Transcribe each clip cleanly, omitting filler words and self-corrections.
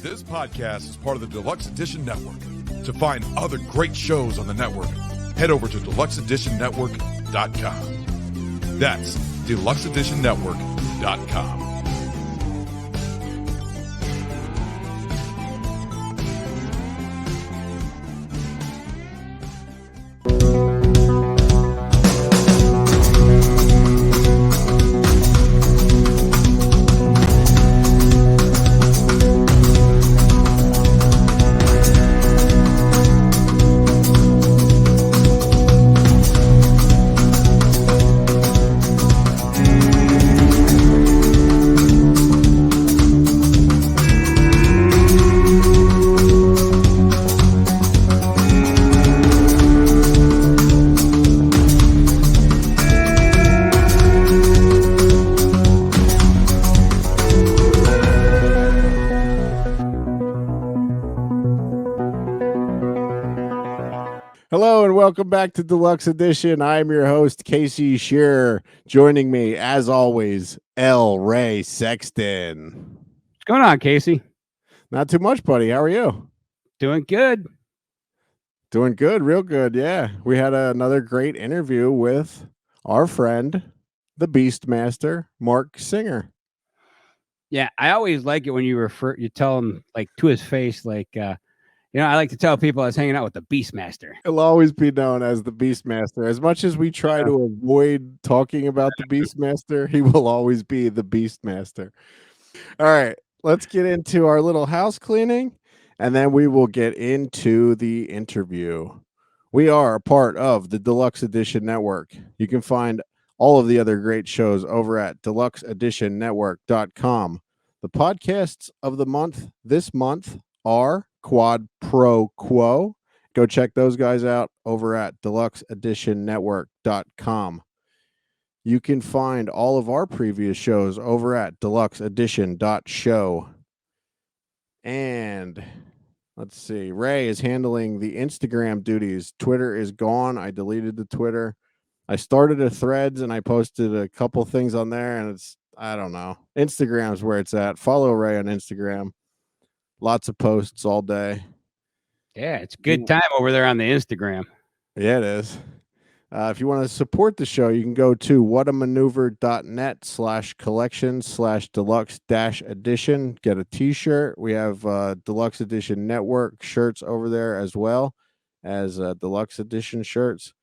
This podcast is part of the Deluxe Edition Network. To find other great shows on the network, head over to deluxeeditionnetwork.com. That's deluxeeditionnetwork.com. Hello and welcome back to Deluxe Edition. I'm your host, Casey Shearer. Joining me, as always, L. Ray Sexton. What's going on, Casey? Not too much, buddy. How are you? Doing good. Doing good, real good, yeah. We had another great interview with our friend, the Beastmaster, Marc Singer. Yeah, I always like it when you tell him like to his face, like, I like to tell people I was hanging out with the Beastmaster. He'll always be known as the Beastmaster. As much as we try to avoid talking about the Beastmaster, he will always be the Beastmaster. All right, let's get into our little house cleaning, and then we will get into the interview. We are a part of the Deluxe Edition Network. You can find all of the other great shows over at deluxeeditionnetwork.com. The podcasts of the month this month are Quad Pro Quo. Go check those guys out over at deluxeeditionnetwork.com. You can find all of our previous shows over at deluxeedition.show. And let's see, Ray is handling the Instagram duties. Twitter is gone. I deleted the Twitter. I started a Threads and I posted a couple things on there, and I don't know. Instagram's where it's at. Follow Ray on Instagram. Lots of posts all day. Yeah, it's a good time over there on the Instagram. Yeah, it is. If you want to support the show, you can go to whatamaneuver.net/collection/deluxe-edition. Get a t-shirt. We have Deluxe Edition Network shirts over there as well as Deluxe Edition shirts.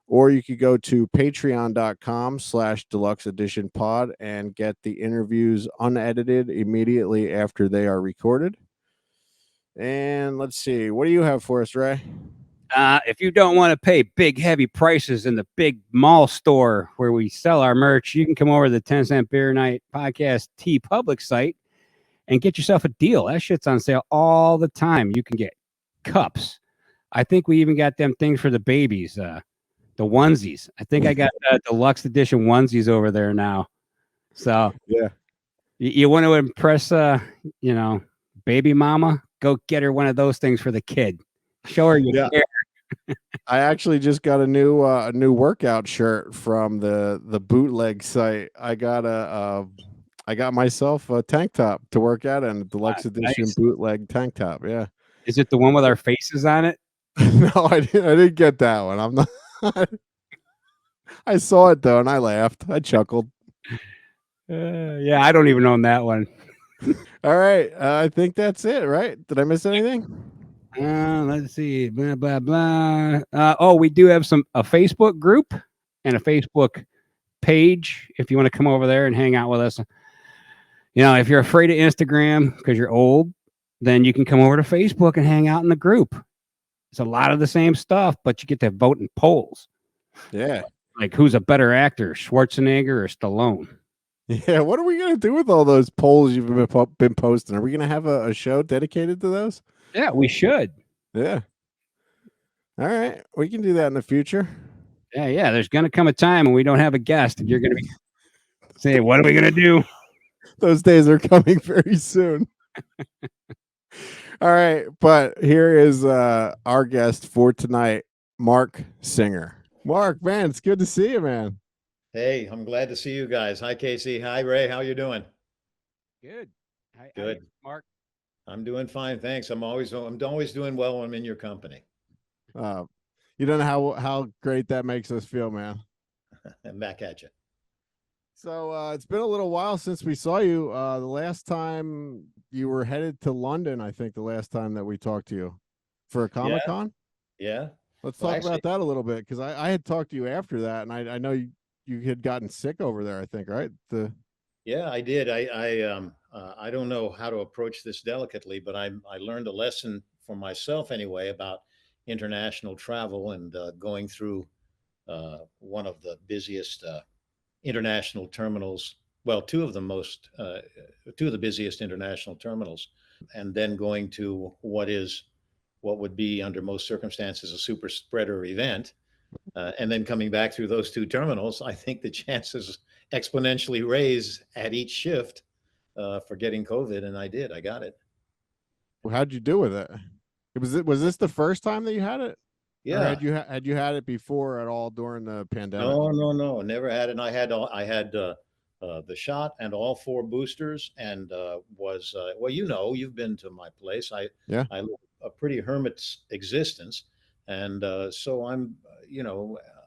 Or you could go to patreon.com/deluxeeditionpod and get the interviews unedited immediately after they are recorded. And let's see, what do you have for us, Ray? If you don't want to pay big, heavy prices in the big mall store where we sell our merch, you can come over to the 10-cent Beer Night Podcast T Public site and get yourself a deal. That shit's on sale all the time. You can get cups. I think we even got them things for the babies, the onesies. I think I got Deluxe Edition onesies over there now. So yeah, you want to impress, baby mama? Go get her one of those things for the kid. Show her you care. I actually just got a new workout shirt from the bootleg site. I got myself a tank top to work out in, a Deluxe Edition bootleg tank top. Yeah. Is it the one with our faces on it? No, I didn't get that one. I'm not. I saw it though, and I laughed. I chuckled. Yeah, I don't even own that one. All right, I think that's it. Right? Did I miss anything? Let's see. Blah blah blah. We do have a Facebook group and a Facebook page. If you want to come over there and hang out with us, if you're afraid of Instagram because you're old, then you can come over to Facebook and hang out in the group. It's a lot of the same stuff, but you get to vote in polls. Yeah. Like who's a better actor, Schwarzenegger or Stallone? Yeah. What are we going to do with all those polls you've been posting? Are we going to have a show dedicated to those? Yeah, we should. Yeah. All right. We can do that in the future. Yeah. There's going to come a time when we don't have a guest and you're going to be saying, what are we going to do? Those days are coming very soon. All right. But here is our guest for tonight, Marc Singer. Marc, man, it's good to see you, man. Hey, I'm glad to see you guys. Hi, Casey. Hi, Ray. How you doing? Good. Good. Marc. I'm doing fine, thanks. I'm always doing well when I'm in your company. Uh, you don't know how great that makes us feel, man. And back at you. So it's been a little while since we saw you. The last time you were headed to London, I think the last time that we talked to you for a Comic-Con. Yeah. Let's Well, talk actually, about that a little bit, because I had talked to you after that, and I know you had gotten sick over there, I think, right? yeah, I did. I don't know how to approach this delicately, but I learned a lesson for myself anyway about international travel and going through one of the busiest international terminals. Well, two of the busiest international terminals, and then going to what would be under most circumstances a super spreader event, and then coming back through those two terminals. I think the chances exponentially raise at each shift for getting COVID, and I did. I got it. How'd you do with it? Was this the first time that you had it, or Yeah. had you had it before at all during the pandemic? No, never had it. And I had the shot and all four boosters, and was well, you've been to my place. Yeah. I live a pretty hermit's existence, and so I'm,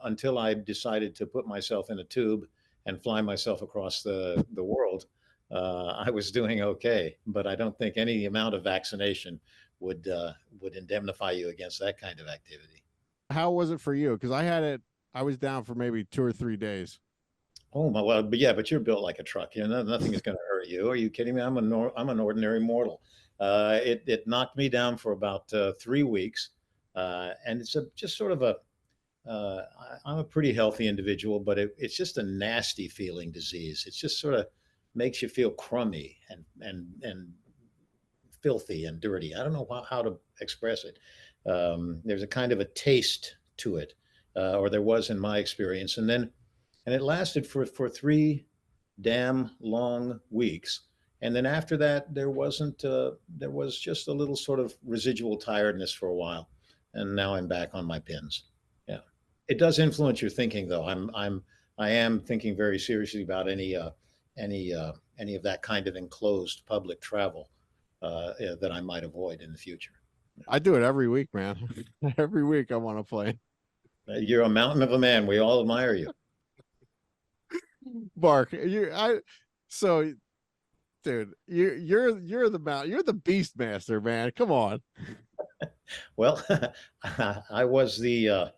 until I decided to put myself in a tube and fly myself across the world, I was doing okay. But I don't think any amount of vaccination would indemnify you against that kind of activity. How was it for you? Because I had it. I was down for maybe 2 or 3 days. Oh my, well, but yeah, but you're built like a truck. Nothing is going to hurt you. Are you kidding me? I'm an ordinary mortal. It knocked me down for about 3 weeks, and it's just sort of a. I'm a pretty healthy individual, but it's just a nasty feeling disease. It's just sort of makes you feel crummy and filthy and dirty. I don't know how to express it. There's a kind of a taste to it, or there was in my experience, and it lasted for 3 damn long weeks. And then after that, there was just a little sort of residual tiredness for a while, and now I'm back on my pins. Yeah, it does influence your thinking, though. I am thinking very seriously about any of that kind of enclosed public travel that I might avoid in the future. I do it every week, man. Every week I'm on a plane. You're a mountain of a man. We all admire you. Mark, so dude, you're the Beastmaster, man. Come on. Well, I was the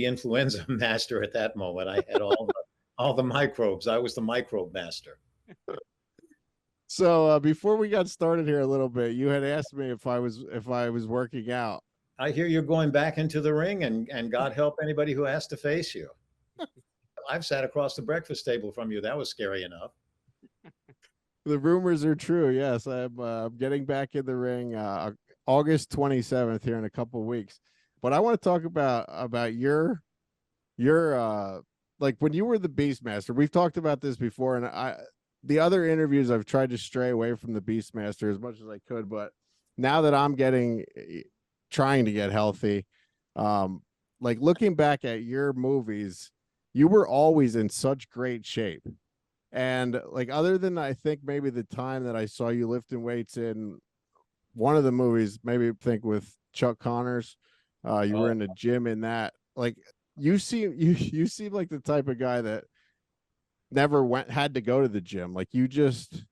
influenza master at that moment. I had all the microbes. I was the microbe master. So before we got started here a little bit, you had asked me if I was working out. I hear you're going back into the ring, and God help anybody who has to face you. I've sat across the breakfast table from you. That was scary enough. The rumors are true. Yes, I'm getting back in the ring August 27th here in a couple of weeks. But I want to talk about your like when you were the Beastmaster. We've talked about this before, and the other interviews I've tried to stray away from the Beastmaster as much as I could, but now that I'm trying to get healthy, like looking back at your movies, you were always in such great shape. And like, other than I think maybe the time that I saw you lifting weights in one of the movies, maybe think with Chuck Connors, you were in the gym in that. Like, you seem like the type of guy that never had to go to the gym. Like, you just,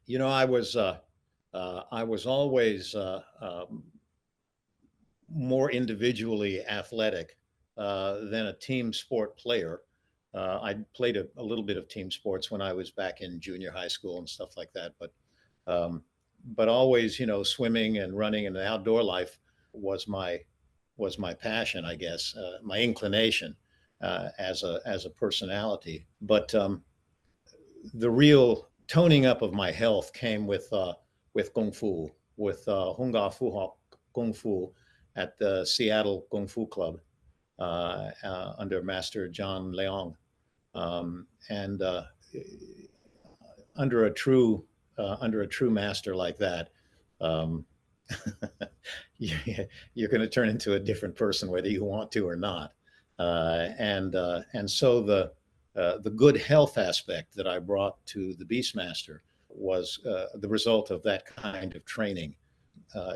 I was always more individually athletic than a team sport player. I played a little bit of team sports when I was back in junior high school and stuff like that, but always, swimming and running and the outdoor life was my passion, I guess, my inclination as a personality. But the real toning up of my health came with kung fu, with Hunga Fu Hok Kung Fu at the Seattle Kung Fu Club under Master John Leong. And under a true master like that, you're going to turn into a different person whether you want to or not. And so the good health aspect that I brought to the Beastmaster was the result of that kind of training.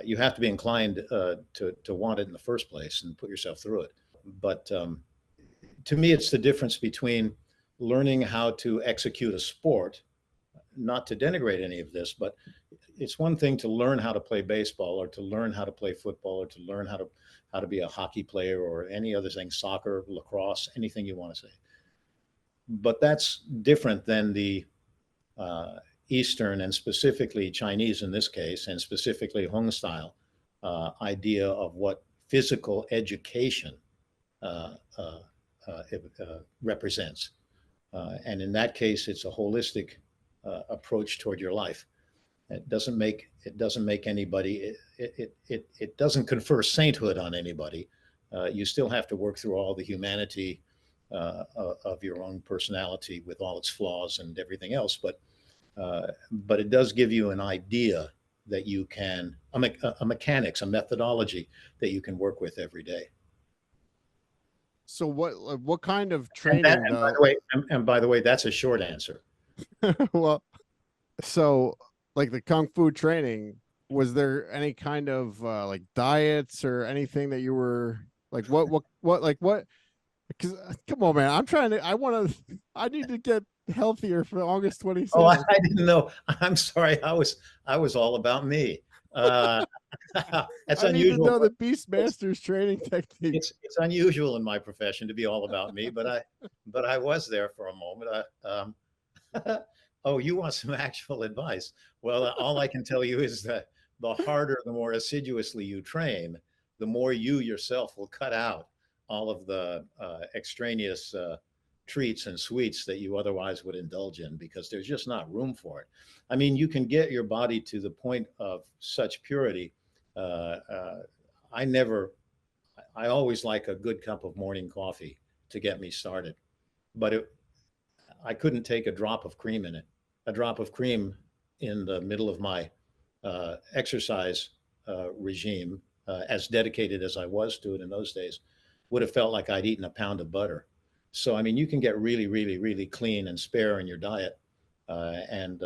You have to be inclined to want it in the first place and put yourself through it. But to me, it's the difference between learning how to execute a sport, not to denigrate any of this, but it's one thing to learn how to play baseball or to learn how to play football or to learn how to be a hockey player or any other thing, soccer, lacrosse, anything you want to say. But that's different than the Eastern and specifically Chinese in this case, and specifically Hung style idea of what physical education represents. And in that case, it's a holistic approach toward your life. It doesn't make anybody. It doesn't confer sainthood on anybody. You still have to work through all the humanity of your own personality with all its flaws and everything else. But it does give you an idea that you can a mechanics, a methodology that you can work with every day. So what kind of training? And by the way, that's a short answer. Well, so like the Kung Fu training, was there any kind of like diets or anything that you were like, what, because come on, man, I need to get healthier for August 27th. Oh, I didn't know. I'm sorry. I was all about me. That's I unusual. need to know the Beastmaster's training technique. It's unusual in my profession to be all about me, but I was there for a moment. Oh, you want some actual advice? Well, all I can tell you is that the harder, the more assiduously you train, the more you yourself will cut out all of the extraneous treats and sweets that you otherwise would indulge in, because there's just not room for it. I mean, you can get your body to the point of such purity. I always like a good cup of morning coffee to get me started, but I couldn't take a drop of cream in it. A drop of cream in the middle of my exercise regime, as dedicated as I was to it in those days, would have felt like I'd eaten a pound of butter. So, I mean, you can get really, really, really clean and spare in your diet and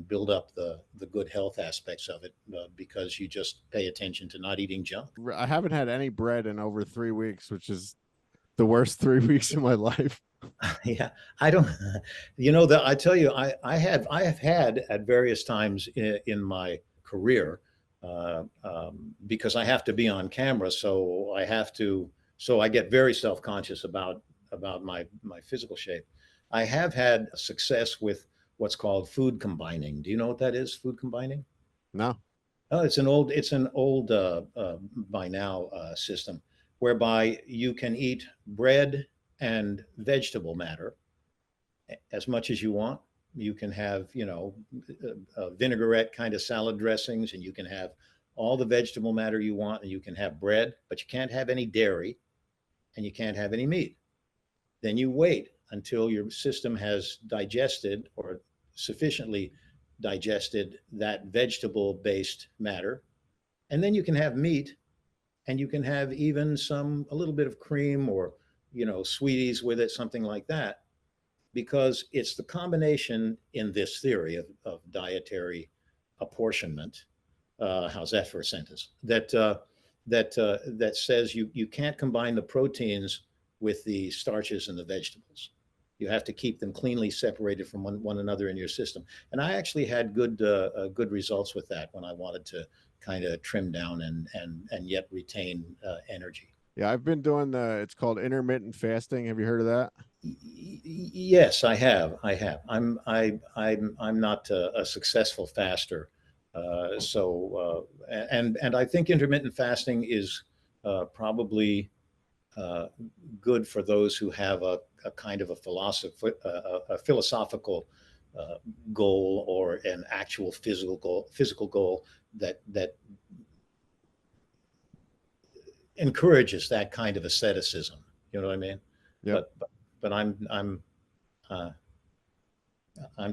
build up the good health aspects of it because you just pay attention to not eating junk. I haven't had any bread in over 3 weeks, which is the worst 3 weeks of my life. Yeah, I don't, that I tell you, I have had at various times in my career, because I have to be on camera. So I get very self-conscious about my physical shape. I have had success with what's called food combining. Do you know what that is? Food combining? No. Oh, it's an old by now system whereby you can eat bread and vegetable matter as much as you want. You can have, vinaigrette kind of salad dressings, and you can have all the vegetable matter you want, and you can have bread, but you can't have any dairy and you can't have any meat. Then you wait until your system has digested or sufficiently digested that vegetable-based matter. And then you can have meat, and you can have even a little bit of cream or, sweeties with it, something like that, because it's the combination in this theory of dietary apportionment. How's that for a sentence? That says you can't combine the proteins with the starches and the vegetables. You have to keep them cleanly separated from one another in your system. And I actually had good results with that when I wanted to kind of trim down and yet retain energy. Yeah, I've been doing it's called intermittent fasting. Have you heard of that? Yes, I have. I'm not a successful faster. And I think intermittent fasting is probably good for those who have a kind of a philosophical goal or an actual physical goal that encourages that kind of asceticism. You know what I mean? Yeah. But I'm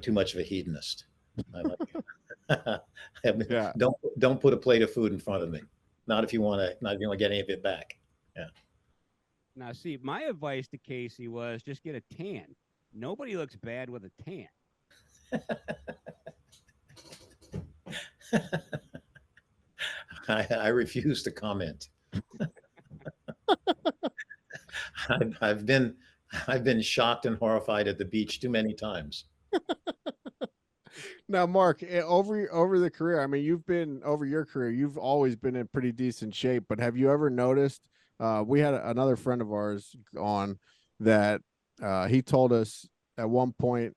too much of a hedonist. Yeah. Don't put a plate of food in front of me. Not if you want to get any of it back. Yeah. Now, see, my advice to Casey was just get a tan. Nobody looks bad with a tan. I refuse to comment. I've been shocked and horrified at the beach too many times. Now, Mark, over the career, I mean, you've been over your career, you've always been in pretty decent shape. But have you ever noticed? We had another friend of ours on that. He told us at one point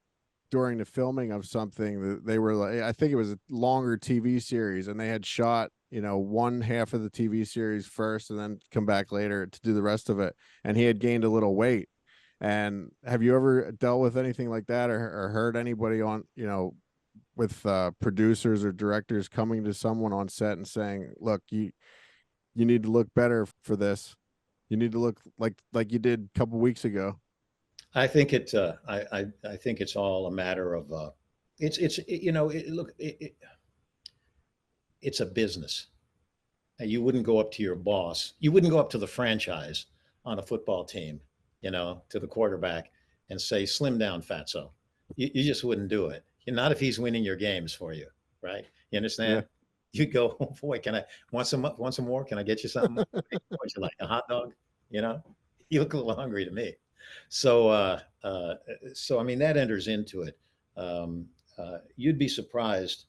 during the filming of something that they were like, I think it was a longer TV series, and they had shot, one half of the TV series first, and then come back later to do the rest of it. And he had gained a little weight. And have you ever dealt with anything like that, or heard anybody on, with producers or directors coming to someone on set and saying, look, you need to look better for this, you need to look like you did a couple weeks ago? I think I think it's all a matter of it's a business. And you wouldn't go up to your boss, you wouldn't go up to the franchise on a football team, to the quarterback and say, slim down, fatso. You just wouldn't do it. Not if he's winning your games for you, right? You understand? Yeah. You go, oh boy, can I want some more? Can I get you something? Would you like a hot dog? You look a little hungry to me. So I mean, that enters into it. You'd be surprised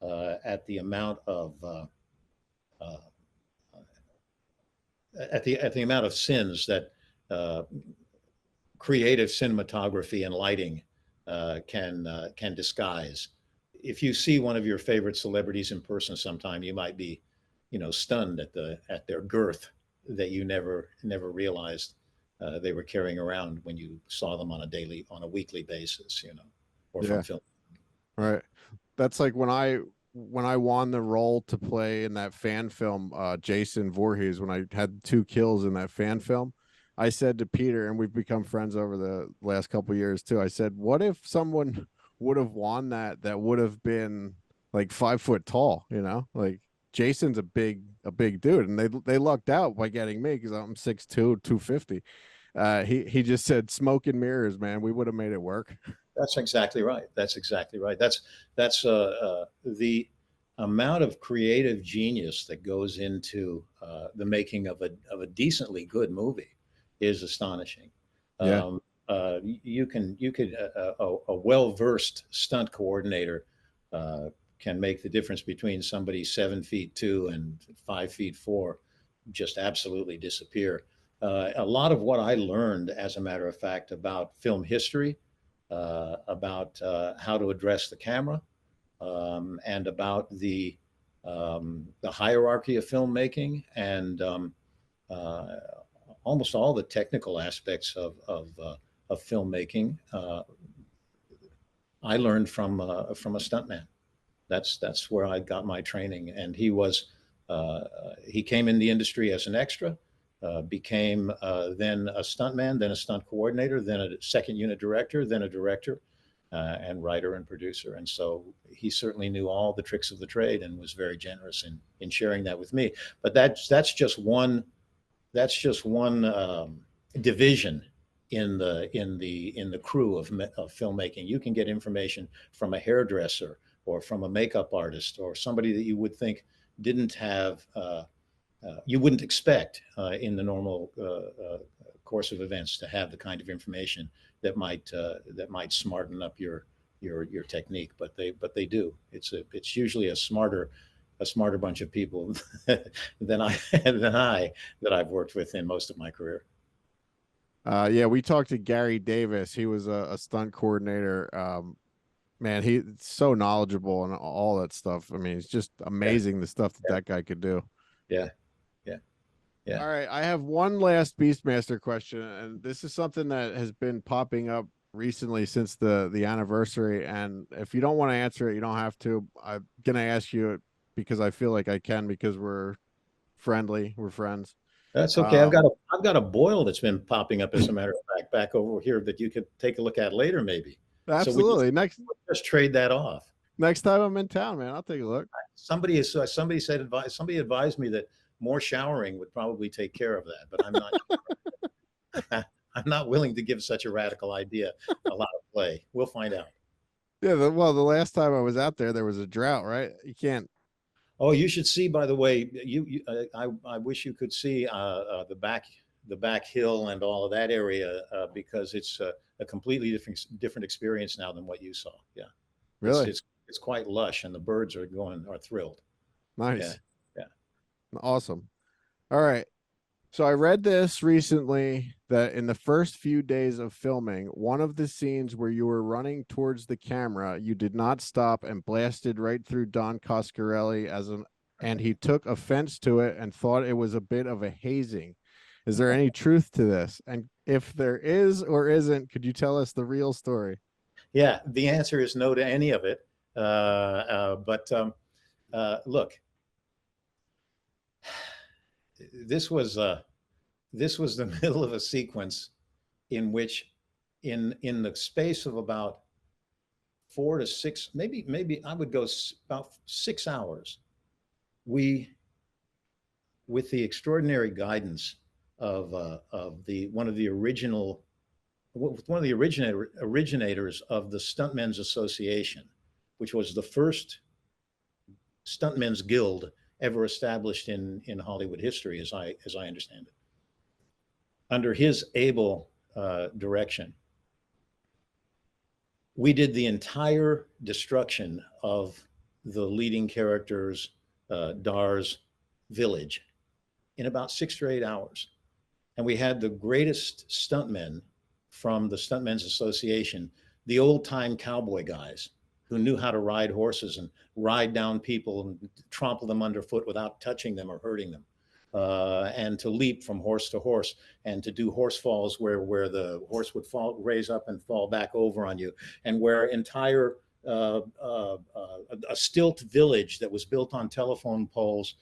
at the amount of at the amount of sins that creative cinematography and lighting can disguise. If you see one of your favorite celebrities in person sometime, you might be, stunned at their girth that you never realized they were carrying around when you saw them on a weekly basis, or from film. Right. That's like when I won the role to play in that fan film, Jason Voorhees, when I had 2 kills in that fan film, I said to Peter, and we've become friends over the last couple of years too, I said, what if someone would have won that would have been like 5 foot tall, like Jason's a big dude, and they lucked out by getting me because I'm 6'2", 250. He just said, smoke and mirrors, man, we would have made it work. That's exactly right. That's the amount of creative genius that goes into the making of a decently good movie is astonishing. Yeah. You could a well-versed stunt coordinator can make the difference between somebody 7'2" and 5'4", just absolutely disappear. A lot of what I learned, as a matter of fact, about film history, about how to address the camera, and about the hierarchy of filmmaking, and almost all the technical aspects of filmmaking, I learned from a stuntman. That's where I got my training. And he came in the industry as an extra, became then a stuntman, then a stunt coordinator, then a second unit director, then a director, and writer and producer. And so he certainly knew all the tricks of the trade and was very generous in sharing that with me. But that's just one division in the crew of filmmaking. You can get information from a hairdresser or from a makeup artist or somebody that you would think didn't have, you wouldn't expect in the normal course of events to have the kind of information that might smarten up your technique. But they do. It's usually a smarter bunch of people than I've worked with in most of my career. Yeah, we talked to Gary Davis. He was a stunt coordinator. Man, he's so knowledgeable and all that stuff. I mean, it's just amazing the stuff that guy could do. Yeah. All right, I have one last Beastmaster question, and this is something that has been popping up recently since the anniversary. And if you don't want to answer it, you don't have to. I'm gonna ask you it because I feel like I can, because we're friendly, we're friends. That's okay. I've got a boil that's been popping up, as a matter of fact, back over here that you could take a look at later, maybe. Absolutely. So we'll just trade that off. Next time I'm in town, man, I'll take a look. Somebody advised me that more showering would probably take care of that, but I'm not. I'm not willing to give such a radical idea a lot of play. We'll find out. Yeah, the last time I was out there was a drought, right? You can't Oh, you should see. By the way, I wish you could see the back hill and all of that area because it's a completely different experience now than what you saw. Yeah, it's Really? it's it's quite lush, and the birds are thrilled. Yeah, Nice. yeah. Awesome. All right. So I read this recently that in the first few days of filming, one of the scenes where you were running towards the camera, you did not stop and blasted right through Don Coscarelli and he took offense to it and thought it was a bit of a hazing. Is there any truth to this? And if there is or isn't, could you tell us the real story? Yeah, the answer is no to any of it. Look, this was the middle of a sequence in which, in the space of about 4 to 6, maybe I would go about 6 hours, we, with the extraordinary guidance of one of the originators of the Stuntmen's Association, which was the first stuntmen's guild ever established in Hollywood history, as I understand it. Under his able direction, we did the entire destruction of the leading character's Dar's village in about 6 or 8 hours. And we had the greatest stuntmen from the Stuntmen's Association, the old time cowboy guys who knew how to ride horses and ride down people and trample them underfoot without touching them or hurting them. And to leap from horse to horse and to do horse falls where the horse would raise up and fall back over on you, and where entire a stilt village that was built on telephone poles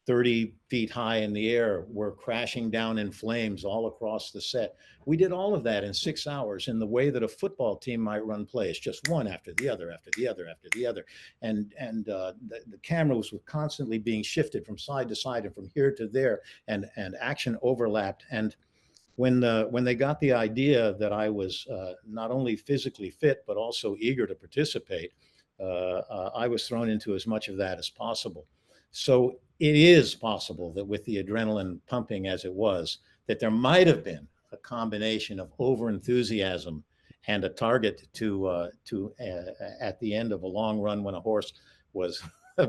30 feet high in the air were crashing down in flames all across the set. We did all of that in 6 hours in the way that a football team might run plays, just one after the other, after the other, after the other. And the cameras were constantly being shifted from side to side and from here to there, and action overlapped. And when they got the idea that I was not only physically fit, but also eager to participate, I was thrown into as much of that as possible. So it is possible that with the adrenaline pumping as it was, that there might have been a combination of overenthusiasm and a target to at the end of a long run when a horse was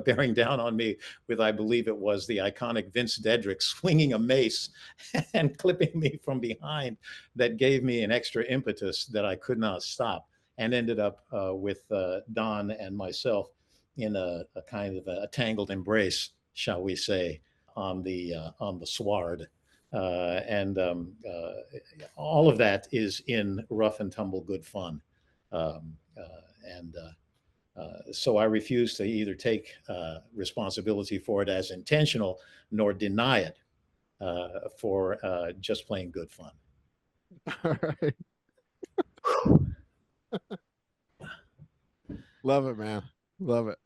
bearing down on me with, I believe it was the iconic Vince Dedrick swinging a mace and clipping me from behind, that gave me an extra impetus that I could not stop, and ended up with Don and myself in a kind of a tangled embrace, shall we say, on the sward. All of that is in rough and tumble good fun. So I refuse to either take responsibility for it as intentional, nor deny it for just plain good fun. All right. Love it, man. Love it.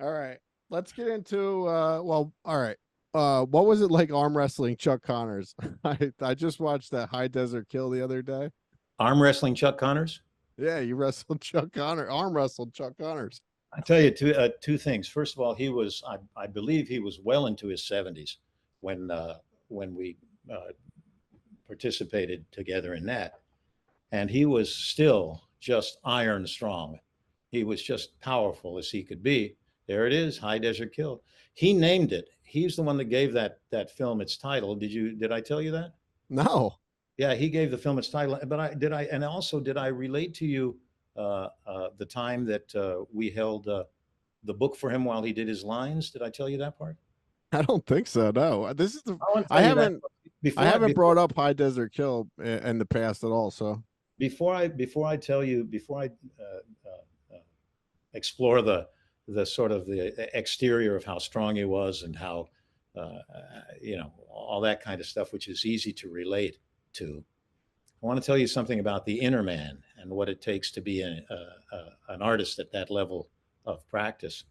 All right. Let's get into all right. What was it like arm wrestling Chuck Connors? I just watched that High Desert Kill the other day. Arm wrestling Chuck Connors? Yeah, you wrestled Chuck Connors, arm wrestled Chuck Connors. I tell you two things. First of all, he was, I believe he was well into his 70s when we participated together in that. And he was still just iron strong. He was just powerful as he could be. There it is, High Desert Kill. He named it. He's the one that gave that film its title. Did I tell you that? No. Yeah, he gave the film its title. But did I relate to you the time that we held the book for him while he did his lines? Did I tell you that part? I don't think so. No. This is I haven't brought up High Desert Kill in the past at all. So before I explore the sort of the exterior of how strong he was and how all that kind of stuff, which is easy to relate to, I want to tell you something about the inner man and what it takes to be an artist at that level of practice.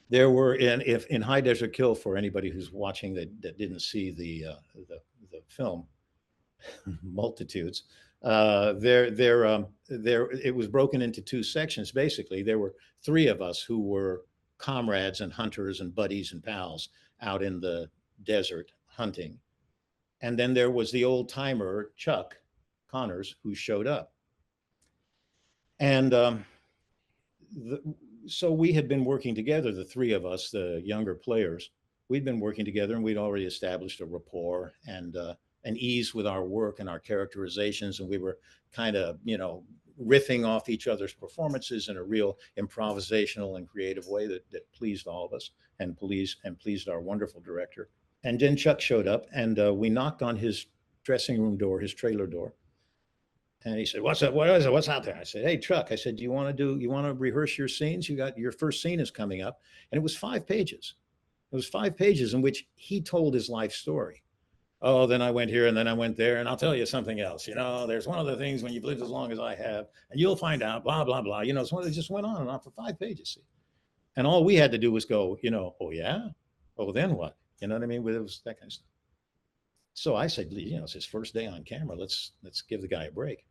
There were in High Desert Kill, for anybody who's watching that didn't see the film, multitudes. It was broken into two sections. Basically, there were three of us who were comrades and hunters and buddies and pals out in the desert hunting. And then there was the old timer, Chuck Connors, who showed up. And so we had been working together, the three of us, the younger players. We'd been working together, and we'd already established a rapport and an ease with our work and our characterizations. And we were kind of, riffing off each other's performances in a real improvisational and creative way that pleased all of us and pleased our wonderful director. And then Chuck showed up, and we knocked on his dressing room door, his trailer door. And he said, "What's up? What is it? What's out there?" I said, "Hey, Chuck," I said, you want to rehearse your scenes? Your first scene is coming up." And it was 5 pages. It was 5 pages in which he told his life story. "Oh, then I went here and then I went there. And I'll tell you something else. There's one of the things when you've lived as long as I have, and you'll find out, blah, blah, blah." It's one that just went on and on for 5 pages. See? And all we had to do was go, "Oh, yeah? Oh, then what?" You know what I mean? It was that kind of stuff. So I said, it's his first day on camera. Let's give the guy a break.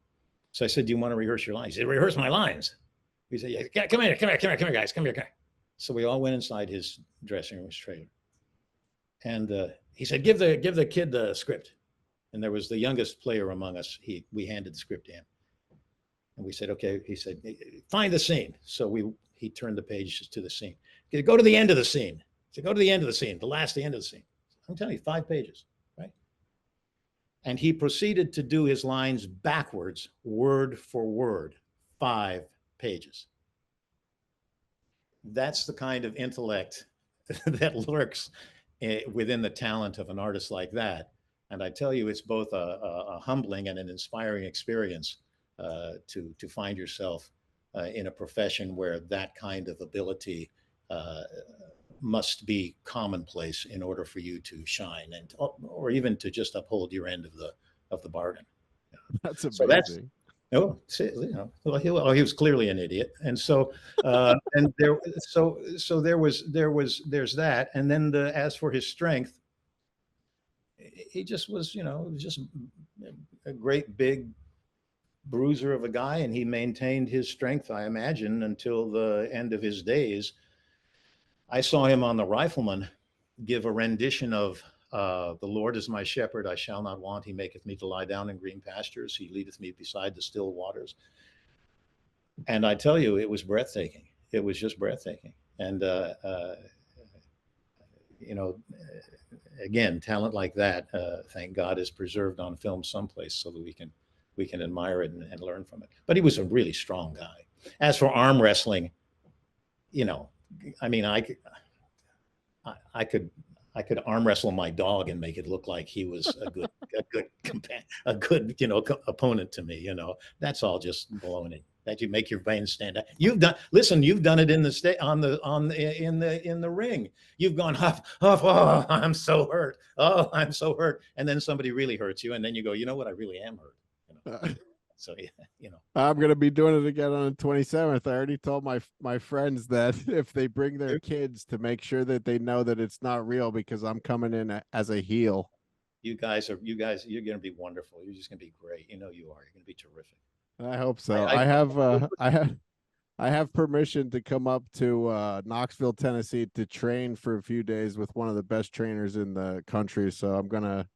So I said, "Do you want to rehearse your lines?" He said, "Rehearse my lines." He said, "Yeah, come here, guys. Come here. So we all went inside his dressing room, his trailer. And he said, give the kid the script." And there was the youngest player among us. We handed the script to him. And we said, "Okay." He said, "Find the scene." So he turned the pages to the scene. "Go to the end of the scene." So go to the end of the scene, the end of the scene. I'm telling you, 5 pages, right? And he proceeded to do his lines backwards, word for word, 5 pages. That's the kind of intellect that lurks within the talent of an artist like that. And I tell you, it's both a humbling and an inspiring experience to find yourself in a profession where that kind of ability must be commonplace in order for you to shine or even to just uphold your end of the bargain. That's amazing. So that's, well, he was clearly an idiot, and so and there's that, and then as for his strength, he just was, just a great big bruiser of a guy, and he maintained his strength, I imagine, until the end of his days. I saw him on The Rifleman give a rendition of "The Lord is my shepherd, I shall not want. He maketh me to lie down in green pastures. He leadeth me beside the still waters." And I tell you, it was breathtaking. It was just breathtaking. And, again, talent like that, thank God, is preserved on film someplace so that we can admire it and learn from it. But he was a really strong guy. As for arm wrestling, I mean, I could arm wrestle my dog and make it look like he was a good opponent to me. That's all just baloney. That you make your veins stand up. You've done it in the ring. You've gone huff, huff, "Oh, I'm so hurt. Oh, I'm so hurt." And then somebody really hurts you, and then you go, "You know what? I really am hurt." So yeah, I'm gonna be doing it again on the 27th. I already told my friends that if they bring their kids, to make sure that they know that it's not real, because I'm coming in as a heel. You guys, you're gonna be wonderful. You're just gonna be great. You are. You're gonna be terrific. I hope so. I have permission to come up to Knoxville, Tennessee, to train for a few days with one of the best trainers in the country. So I'm gonna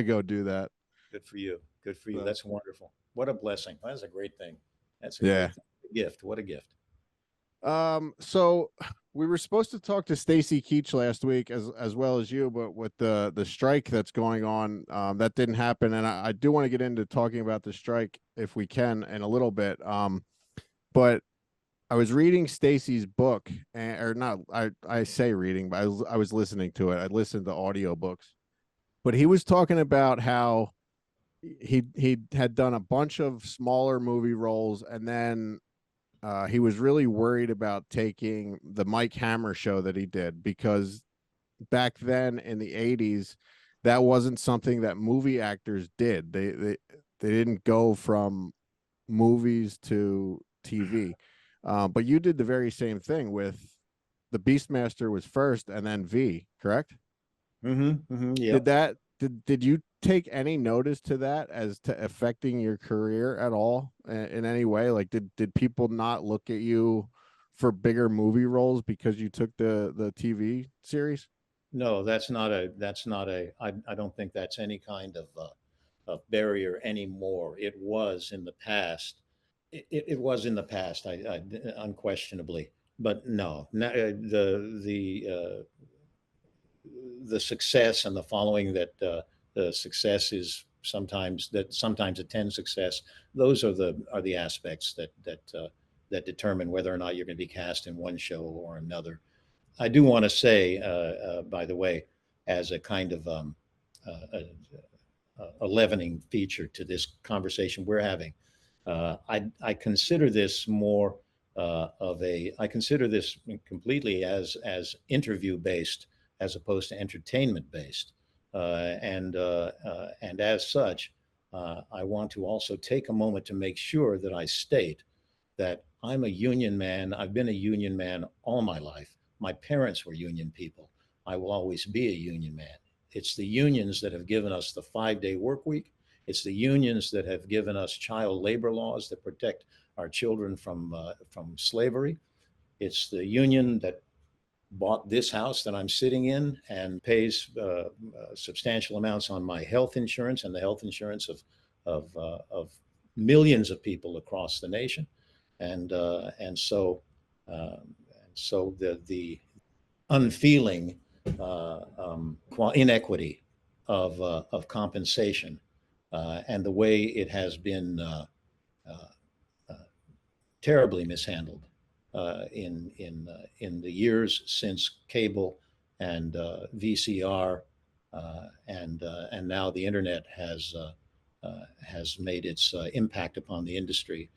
go do that. Good for you. Good for you. That's wonderful. What a blessing. That's a great thing. That's a great gift. What a gift. So we were supposed to talk to Stacy Keach last week as well as you, but with the strike that's going on, that didn't happen. And I do want to get into talking about the strike if we can in a little bit. But I was reading Stacy's book, or not, I say reading, but I was listening to it. I listened to audiobooks, but he was talking about how he had done a bunch of smaller movie roles, and then he was really worried about taking the Mike Hammer show that he did, because back then in the 80s, that wasn't something that movie actors did. They didn't go from movies to TV. But you did the very same thing with the Beastmaster was first and then V, correct? Yeah. Did you take any notice to that as to affecting your career at all in any way? Like, did people not look at you for bigger movie roles because you took the TV series? No, that's not a, I don't think that's any kind of barrier anymore. It was in the past. It was in the past, unquestionably. But no, the success and the following that the success is sometimes attends success. Those are the aspects that determine whether or not you're going to be cast in one show or another. I do want to say, by the way, as a kind of a leavening feature to this conversation we're having, I consider this more I consider this completely as interview based as opposed to entertainment based, and as such, I want to also take a moment to make sure that I state that I'm a union man. I've been a union man all my life. My parents were union people. I will always be a union man. It's the unions that have given us the 5-day work week. It's the unions that have given us child labor laws that protect our children from slavery. It's the union that bought this house that I'm sitting in and pays substantial amounts on my health insurance and the health insurance of millions of people across the nation. And so the unfeeling inequity of compensation and the way it has been terribly mishandled in the years since cable and VCR and now the internet has made its impact upon the industry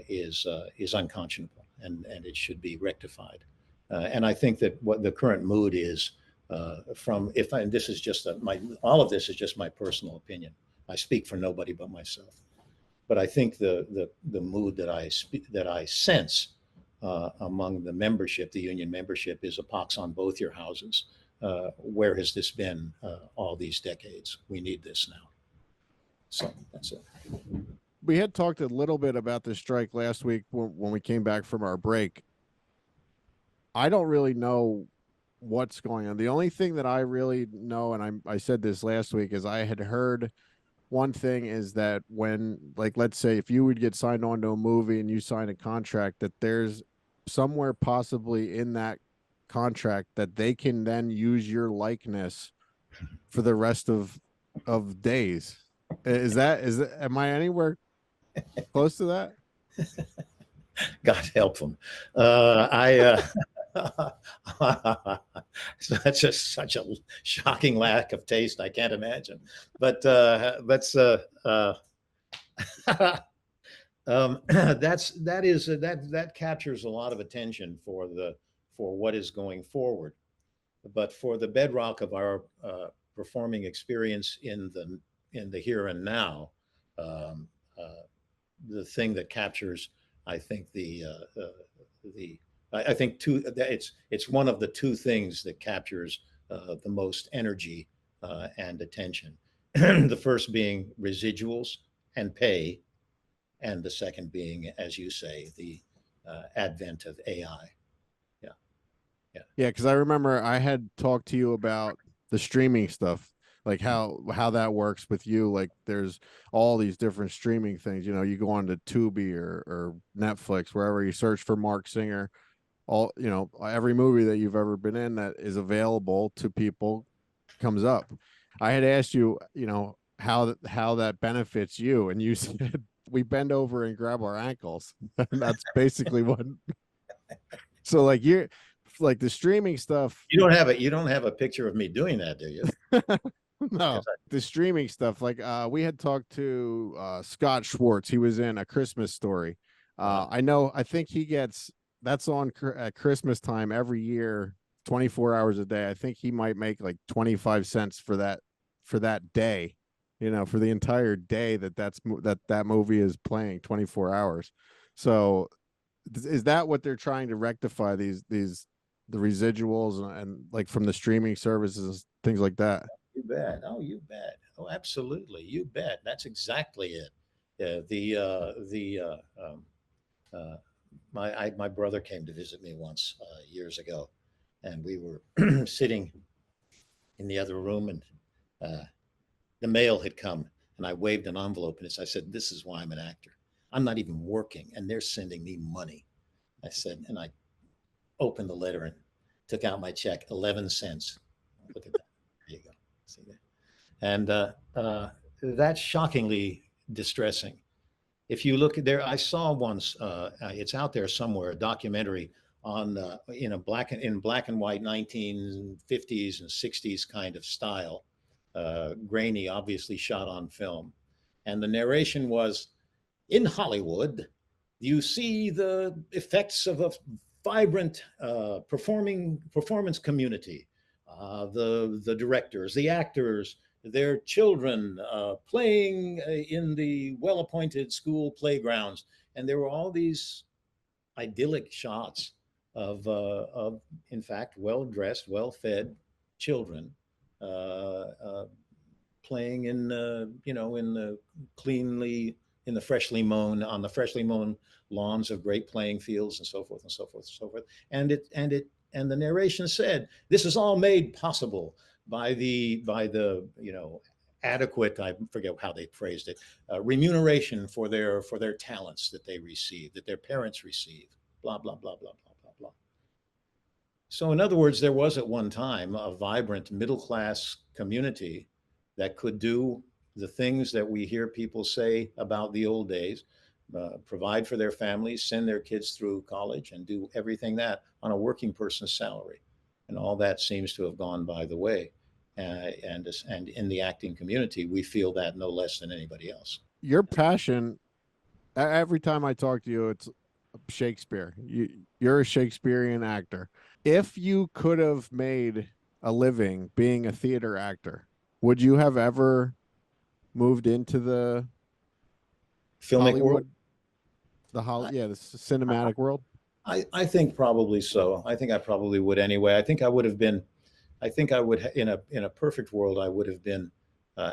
is unconscionable, and it should be rectified. And I think that what the current mood is, and this is just all of this is just my personal opinion. I speak for nobody but myself. But I think the mood that I sense among the membership, the union membership, is a pox on both your houses. Where has this been all these decades? We need this now. So that's it. We had talked a little bit about the strike last week when we came back from our break. I don't really know what's going on. The only thing that I really know, and I said this last week, is I had heard one thing is that when, like, let's say if you would get signed on to a movie and you sign a contract, that there's somewhere possibly in that contract that they can then use your likeness for the rest of days. Am I anywhere close to that? God help them. That's just such a shocking lack of taste. I can't imagine. But that captures a lot of attention for what is going forward. But for the bedrock of our performing experience in the here and now, the thing that captures, I think it's one of the two things that captures the most energy and attention. The first being residuals and pay, and the second being, as you say, the advent of AI. Yeah, because I remember I had talked to you about the streaming stuff, like how that works with you. Like there's all these different streaming things. You go on to Tubi or Netflix, wherever you search for Marc Singer, every movie that you've ever been in that is available to people comes up. I had asked you, how that benefits you, and you said we bend over and grab our ankles. And that's basically what. So like you're like the streaming stuff. You don't have a picture of me doing that, do you? No, the streaming stuff. Like we had talked to Scott Schwartz. He was in A Christmas Story. I think he gets that's on at Christmas time every year, 24 hours a day. I think he might make like 25 cents for that day, for the entire day that movie is playing 24 hours. So is that what they're trying to rectify, the residuals and like from the streaming services, things like that? You bet. Oh, you bet. Oh, absolutely. You bet. That's exactly it. my brother came to visit me once years ago, and we were sitting in the other room, and the mail had come, and I waved an envelope, and I said, "This is why I'm an actor. I'm not even working, and they're sending me money." I said, and I opened the letter and took out my check, 11 cents. Look at that. There you go. See that? And that's shockingly distressing. If you look at there, I saw once, it's out there somewhere, a documentary on in black and white 1950s and 60s kind of style, grainy, obviously shot on film, and the narration was, in Hollywood, you see the effects of a vibrant performance community, the directors, the actors, their children playing in the well-appointed school playgrounds, and there were all these idyllic shots of in fact, well-dressed, well-fed children playing in in the cleanly in the freshly mown on the freshly mown lawns of great playing fields, and so forth and so forth and so forth. And the narration said, this is all made possible by the adequate, I forget how they phrased it, remuneration for their talents that they receive, that their parents receive, blah blah blah blah blah blah blah. So in other words, there was at one time a vibrant middle class community that could do the things that we hear people say about the old days, provide for their families, send their kids through college, and do everything that on a working person's salary. And all that seems to have gone by the way. And in the acting community, we feel that no less than anybody else. Your passion, every time I talk to you, it's Shakespeare. You're a Shakespearean actor. If you could have made a living being a theater actor, would you have ever moved into the filmic world? The cinematic world? I think probably so. I think I probably would anyway. I think I would have been, in a perfect world, I would have been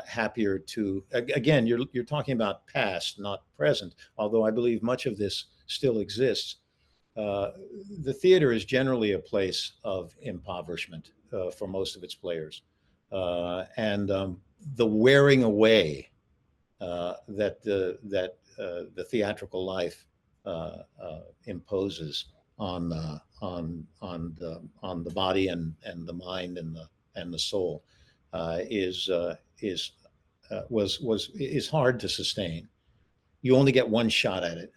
happier to, again, you're talking about past, not present, although I believe much of this still exists. The theater is generally a place of impoverishment for most of its players. And the wearing away that the theatrical life imposes on the body and the mind and the soul is hard to sustain. You only get one shot at it.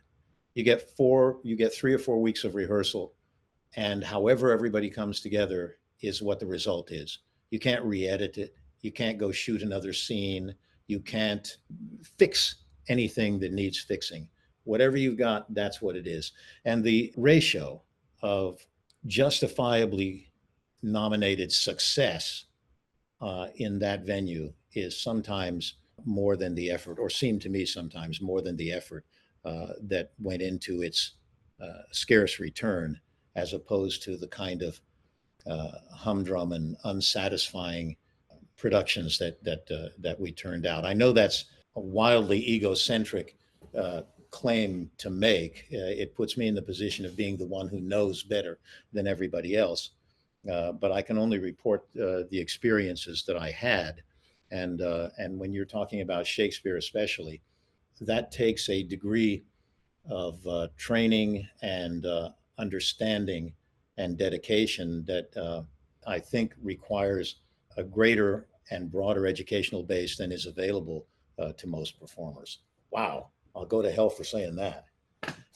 You get 3 or 4 weeks of rehearsal, and however everybody comes together is what the result is. You can't re-edit it. You can't go shoot another scene. You can't fix anything that needs fixing. Whatever you've got, that's what it is. And the ratio of justifiably nominated success in that venue is sometimes more than the effort, or seemed to me sometimes more than the effort that went into its scarce return, as opposed to the kind of humdrum and unsatisfying productions that we turned out. I know that's a wildly egocentric claim to make. It puts me in the position of being the one who knows better than everybody else. But I can only report the experiences that I had. And when you're talking about Shakespeare especially, that takes a degree of training and understanding and dedication that I think requires a greater and broader educational base than is available to most performers. Wow, I'll go to hell for saying that.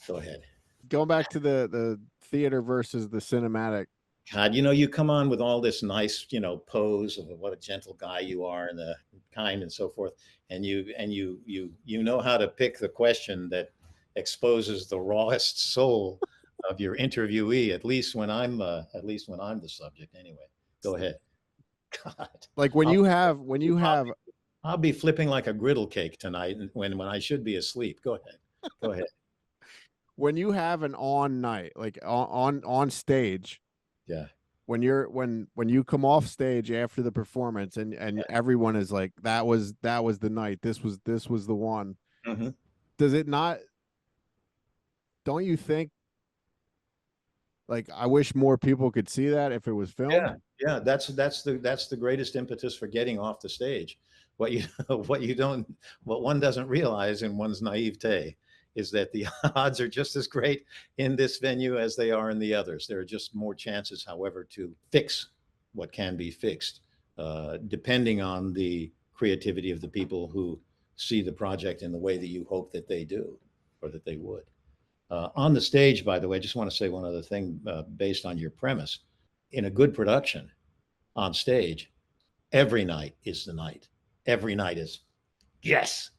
Go ahead. Going back to the theater versus the cinematic. God, you come on with all this nice, pose of what a gentle guy you are and the kind and so forth, and you know how to pick the question that exposes the rawest soul of your interviewee. At least when I'm the subject, anyway. Go ahead. God, like when you have I'll be flipping like a griddle cake tonight when I should be asleep. Go ahead. When you have an on night, like on stage. Yeah. When you come off stage after the performance and yeah, everyone is like, that was the night. This was the one. Mm-hmm. Does it not? Don't you think like I wish more people could see that if it was filmed. Yeah, that's the greatest impetus for getting off the stage. What you what one doesn't realize in one's naivete is that the odds are just as great in this venue as they are in the others. There are just more chances, however, to fix what can be fixed, depending on the creativity of the people who see the project in the way that you hope that they do or that they would. On the stage, by the way, I just want to say one other thing based on your premise. In a good production on stage, every night is the night. Every night is yes.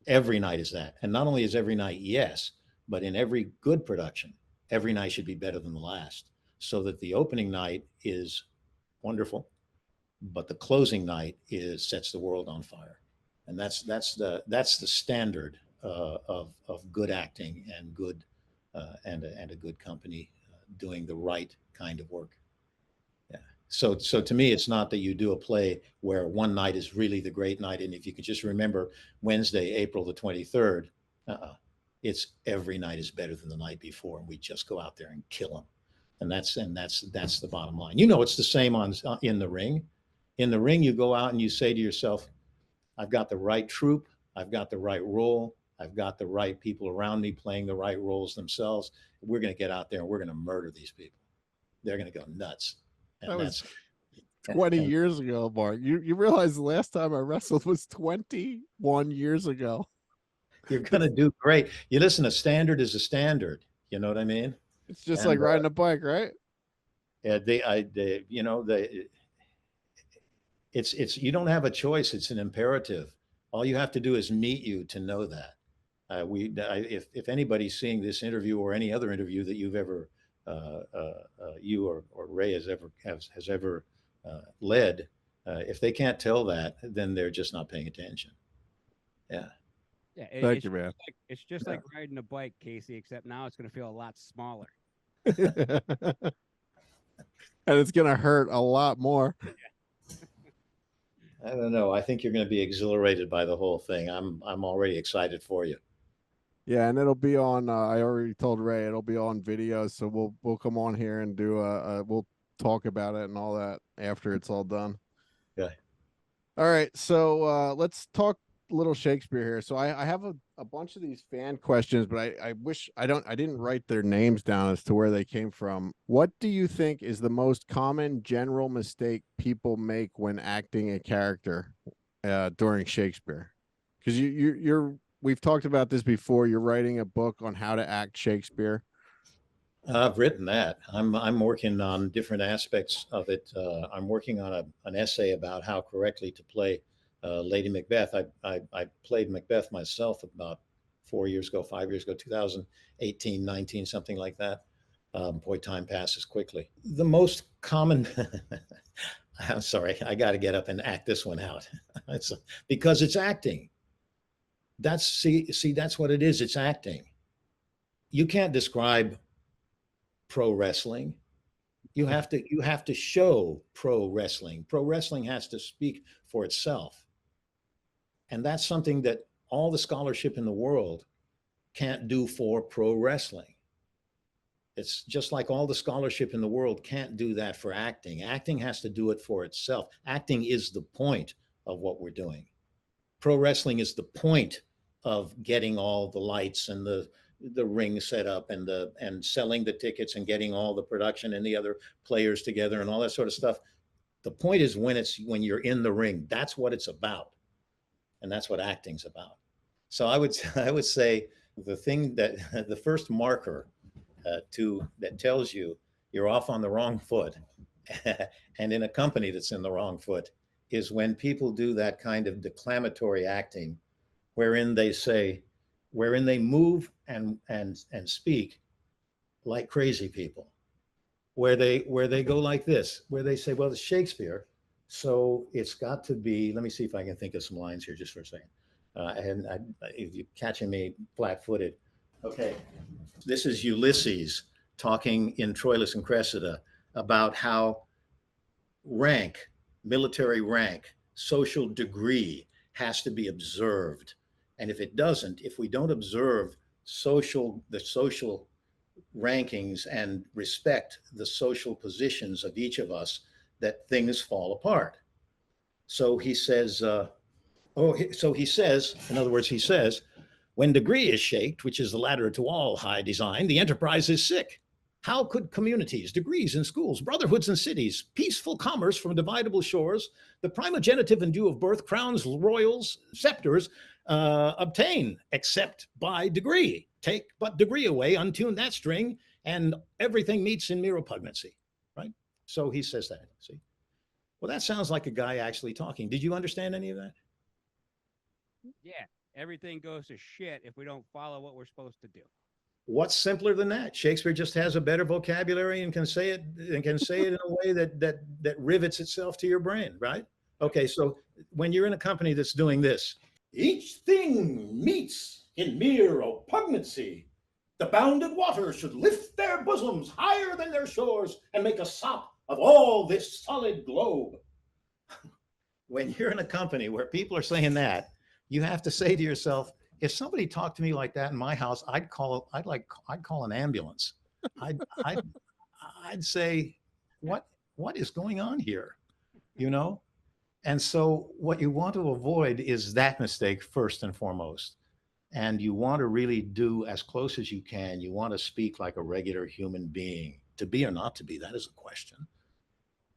Every night is that. And not only is every night yes, but in every good production, every night should be better than the last. So that the opening night is wonderful, but the closing night sets the world on fire. And that's the standard of good acting and good and a good company doing the right kind of work. Yeah. So to me, it's not that you do a play where one night is really the great night, and if you could just remember Wednesday, April the 23rd, it's every night is better than the night before, and we just go out there and kill them, and that's the bottom line. You know, it's the same in the ring. In the ring, you go out and you say to yourself, I've got the right troupe, I've got the right role, I've got the right people around me playing the right roles themselves. We're going to get out there and we're going to murder these people. They're going to go nuts. And that was 20 years ago, Mark. You realize the last time I wrestled was 21 years ago. You're going to do great. You listen, a standard is a standard. You know what I mean? It's just like riding a bike, right? Yeah, it's you don't have a choice. It's an imperative. All you have to do is meet you to know that. If anybody's seeing this interview or any other interview that you've ever you or Ray has ever led, if they can't tell that, then they're just not paying attention. Yeah. Yeah. Thank you, man. It's just like riding a bike, Casey, except now it's going to feel a lot smaller. And it's going to hurt a lot more. I don't know. I think you're going to be exhilarated by the whole thing. I'm already excited for you. Yeah, and it'll be on. I already told Ray it'll be on video, so we'll come on here and do we'll talk about it and all that after it's all done. Yeah. All right, so let's talk a little Shakespeare here. So I have a bunch of these fan questions, but I wish I didn't write their names down as to where they came from. What do you think is the most common general mistake people make when acting a character during Shakespeare? Because we've talked about this before. You're writing a book on how to act Shakespeare. I've written that. I'm working on different aspects of it. I'm working on an essay about how correctly to play Lady Macbeth. I played Macbeth myself about 5 years ago, 2018, 19, something like that. Boy, time passes quickly. The most common, I'm sorry, I got to get up and act this one out. Because it's acting. That's what it is. It's acting. You can't describe pro wrestling. You have to show pro wrestling. Pro wrestling has to speak for itself. And that's something that all the scholarship in the world can't do for pro wrestling. It's just like all the scholarship in the world can't do that for acting. Acting has to do it for itself. Acting is the point of what we're doing. Pro wrestling is the point of getting all the lights and the ring set up and selling the tickets and getting all the production and the other players together and all that sort of stuff. The point is when you're in the ring. That's what it's about. And that's what acting's about. So I would say the thing that the first marker that tells you you're off on the wrong foot and in a company that's in the wrong foot is when people do that kind of declamatory acting wherein they move and speak like crazy people, where they go like this, where they say, well, it's Shakespeare, so it's got to be, let me see if I can think of some lines here just for a second. If you're catching me flat-footed. Okay, this is Ulysses talking in Troilus and Cressida about how rank, military rank, social degree has to be observed. And if we don't observe the social rankings and respect the social positions of each of us that things fall apart. So he says, in other words, he says, when degree is shaked, which is the ladder to all high design, the enterprise is sick. How could communities, degrees in schools, brotherhoods in cities, peaceful commerce from dividable shores, the primogenitive in due of birth, crowns, royals, scepters, obtain, except by degree? Take but degree away, untune that string, and everything meets in mere repugnancy, right? So he says that, see? Well, that sounds like a guy actually talking. Did you understand any of that? Yeah, everything goes to shit if we don't follow what we're supposed to do. What's simpler than that? Shakespeare just has a better vocabulary and can say it in a way that rivets itself to your brain, right? Okay, so when you're in a company that's doing this, each thing meets in mere repugnancy. The bounded waters should lift their bosoms higher than their shores and make a sop of all this solid globe. When you're in a company where people are saying that, you have to say to yourself, if somebody talked to me like that in my house, I'd call an ambulance. I'd say, what is going on here? You know? And so what you want to avoid is that mistake first and foremost. And you want to really do as close as you can. You want to speak like a regular human being. To be or not to be, that is a question.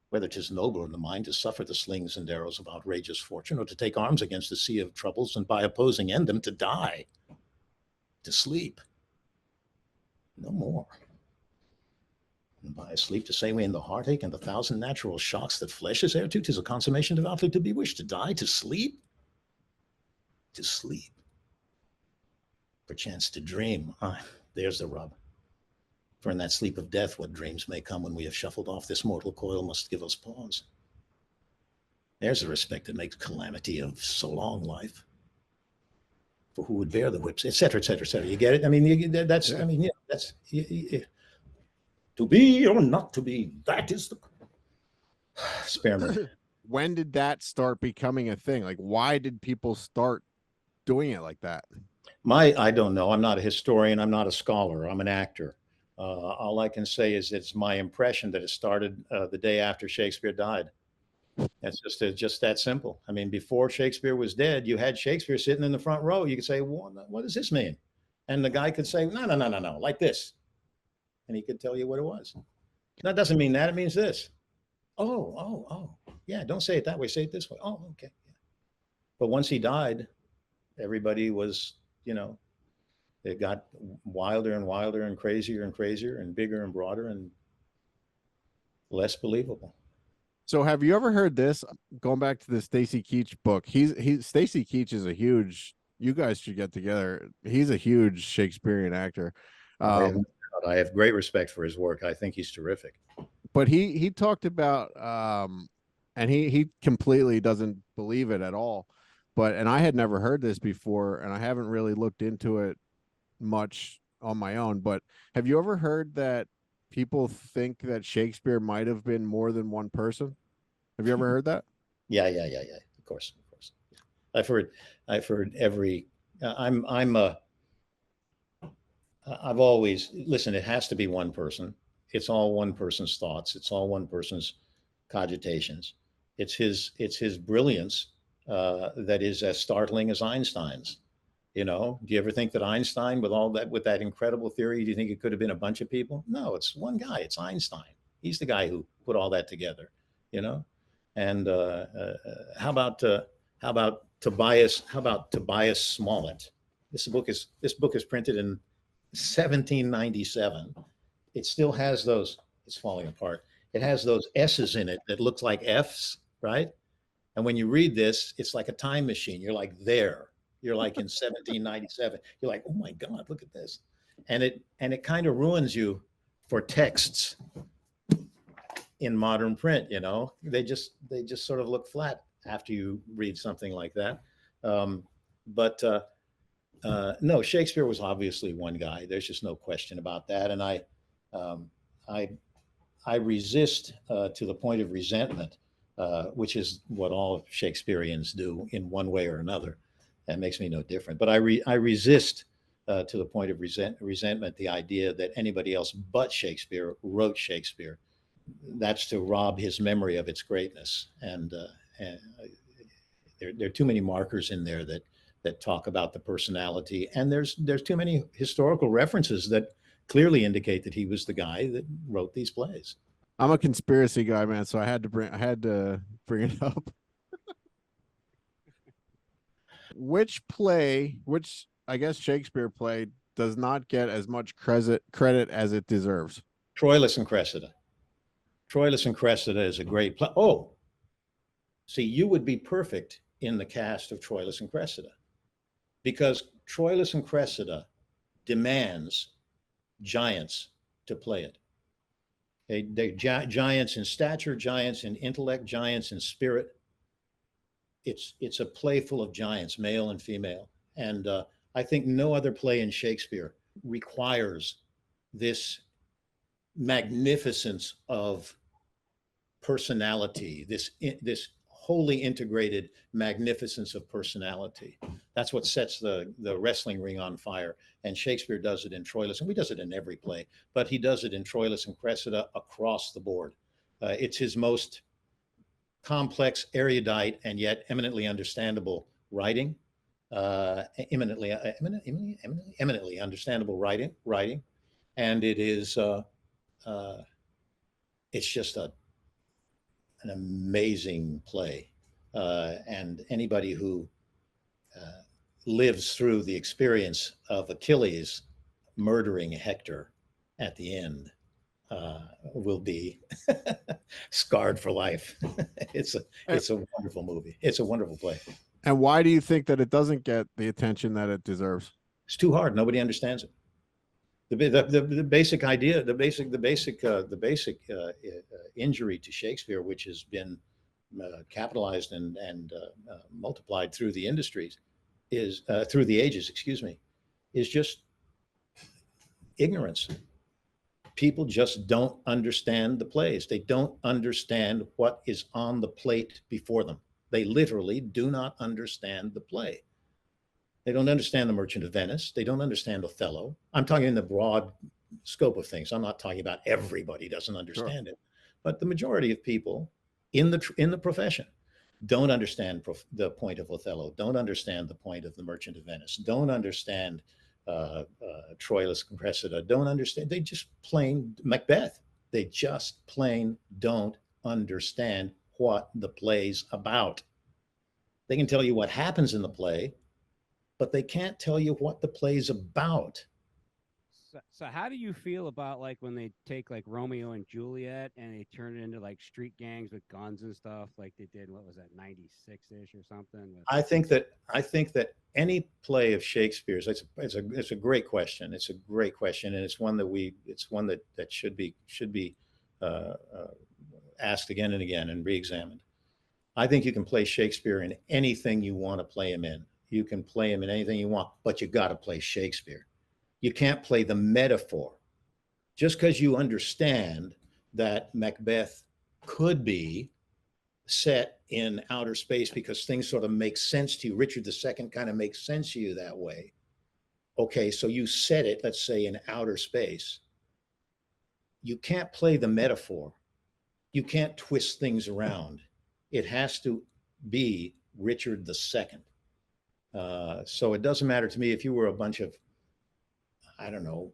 Whether 'tis noble in the mind to suffer the slings and arrows of outrageous fortune, or to take arms against the sea of troubles, and by opposing end them to die, to sleep, no more. And by a sleep to say we in the heartache and the thousand natural shocks that flesh is heir to, 'tis a consummation devoutly to be wished, to die, to sleep, perchance to dream. There's the rub. For in that sleep of death, what dreams may come when we have shuffled off this mortal coil must give us pause. There's the respect that makes calamity of so long life. For who would bear the whips, et cetera, et cetera, et cetera. You get it? I mean, that's, yeah. I mean, yeah, that's, to be or not to be, that is the experiment. When did that start becoming a thing? Like, why did people start doing it like that? I don't know. I'm not a historian. I'm not a scholar. I'm an actor. All I can say is it's my impression that it started the day after Shakespeare died. That's just that simple. I mean, before Shakespeare was dead, you had Shakespeare sitting in the front row. You could say, what does this mean? And the guy could say, no, like this. And he could tell you what it was. That doesn't mean that. It means this. Oh. Yeah, don't say it that way. Say it this way. Oh, okay. Yeah. But once he died, everybody was, it got wilder and wilder and crazier and bigger and broader and less believable. So have you ever heard this? Going back to the Stacy Keach book, Stacy Keach is a huge, you guys should get together. He's a huge Shakespearean actor. I have great respect for his work. I think he's terrific. But he talked about, and he completely doesn't believe it at all. And I had never heard this before, and I haven't really looked into it much on my own. But have you ever heard that people think that Shakespeare might have been more than one person? Have you ever heard that? Yeah. Of course. I've heard every. I've always listen. It has to be one person. It's all one person's thoughts. It's all one person's cogitations. It's his brilliance that is as startling as Einstein's. Do you ever think that Einstein, with that incredible theory, do you think it could have been a bunch of people? No, it's one guy. It's Einstein. He's the guy who put all that together. And how about Tobias? How about Tobias Smollett? This book is printed in 1797. It still has those. It's falling apart. It has those S's in it that look like F's, right? And when you read this, it's like a time machine. You're like there. You're like in 1797. You're like, oh my God, look at this. And it kind of ruins you for texts in modern print. They just sort of look flat after you read something like that. No, Shakespeare was obviously one guy. There's just no question about that. And I resist to the point of resentment, which is what all Shakespeareans do in one way or another. That makes me no different. But I resist to the point of resentment, the idea that anybody else but Shakespeare wrote Shakespeare. That's to rob his memory of its greatness. And there are too many markers in there that talk about the personality. And there's too many historical references that clearly indicate that he was the guy that wrote these plays. I'm a conspiracy guy, man, so I had to bring it up. Which I guess Shakespeare play does not get as much credit as it deserves? Troilus and Cressida. Troilus and Cressida is a great play. Oh, see, you would be perfect in the cast of Troilus and Cressida, because Troilus and Cressida demands giants to play it. They're giants in stature, giants in intellect, giants in spirit. It's a play full of giants, male and female. And I think no other play in Shakespeare requires this magnificence of personality, this wholly integrated magnificence of personality. That's what sets the wrestling ring on fire. And Shakespeare does it in Troilus, and he does it in every play, but he does it in Troilus and Cressida across the board. It's his most complex, erudite, and yet eminently understandable writing. Eminently understandable writing, and it is it's just an amazing play, and anybody who lives through the experience of Achilles murdering Hector at the end will be scarred for life. It's a wonderful movie. It's a wonderful play. And why do you think that it doesn't get the attention that it deserves? It's too hard. Nobody understands it. The basic idea, the basic injury to Shakespeare, which has been capitalized and multiplied through the industries, is through the ages. Excuse me, is just ignorance. People just don't understand the plays. They don't understand what is on the plate before them. They literally do not understand the play. They don't understand The Merchant of Venice. They don't understand Othello. I'm talking in the broad scope of things. I'm not talking about everybody doesn't understand it, but the majority of people in the profession don't understand the point of Othello, don't understand the point of The Merchant of Venice, don't understand Troilus and Cressida, don't understand. They just plain Macbeth. They just plain don't understand what the play's about. They can tell you what happens in the play, but they can't tell you what the play's about. So how do you feel about like when they take like Romeo and Juliet and they turn it into like street gangs with guns and stuff like they did, what was that, 96-ish or something? I think that any play of Shakespeare's, it's a great question. It's a great question, and it's one that should be asked again and again and re-examined. I think you can play Shakespeare in anything you want to play him in. You can play him in anything you want, but you got to play Shakespeare. You can't play the metaphor. Just because you understand that Macbeth could be set in outer space because things sort of make sense to you. Richard II kind of makes sense to you that way. Okay, so you set it, let's say, in outer space. You can't play the metaphor. You can't twist things around. It has to be Richard II. So it doesn't matter to me if you were a bunch of, I don't know,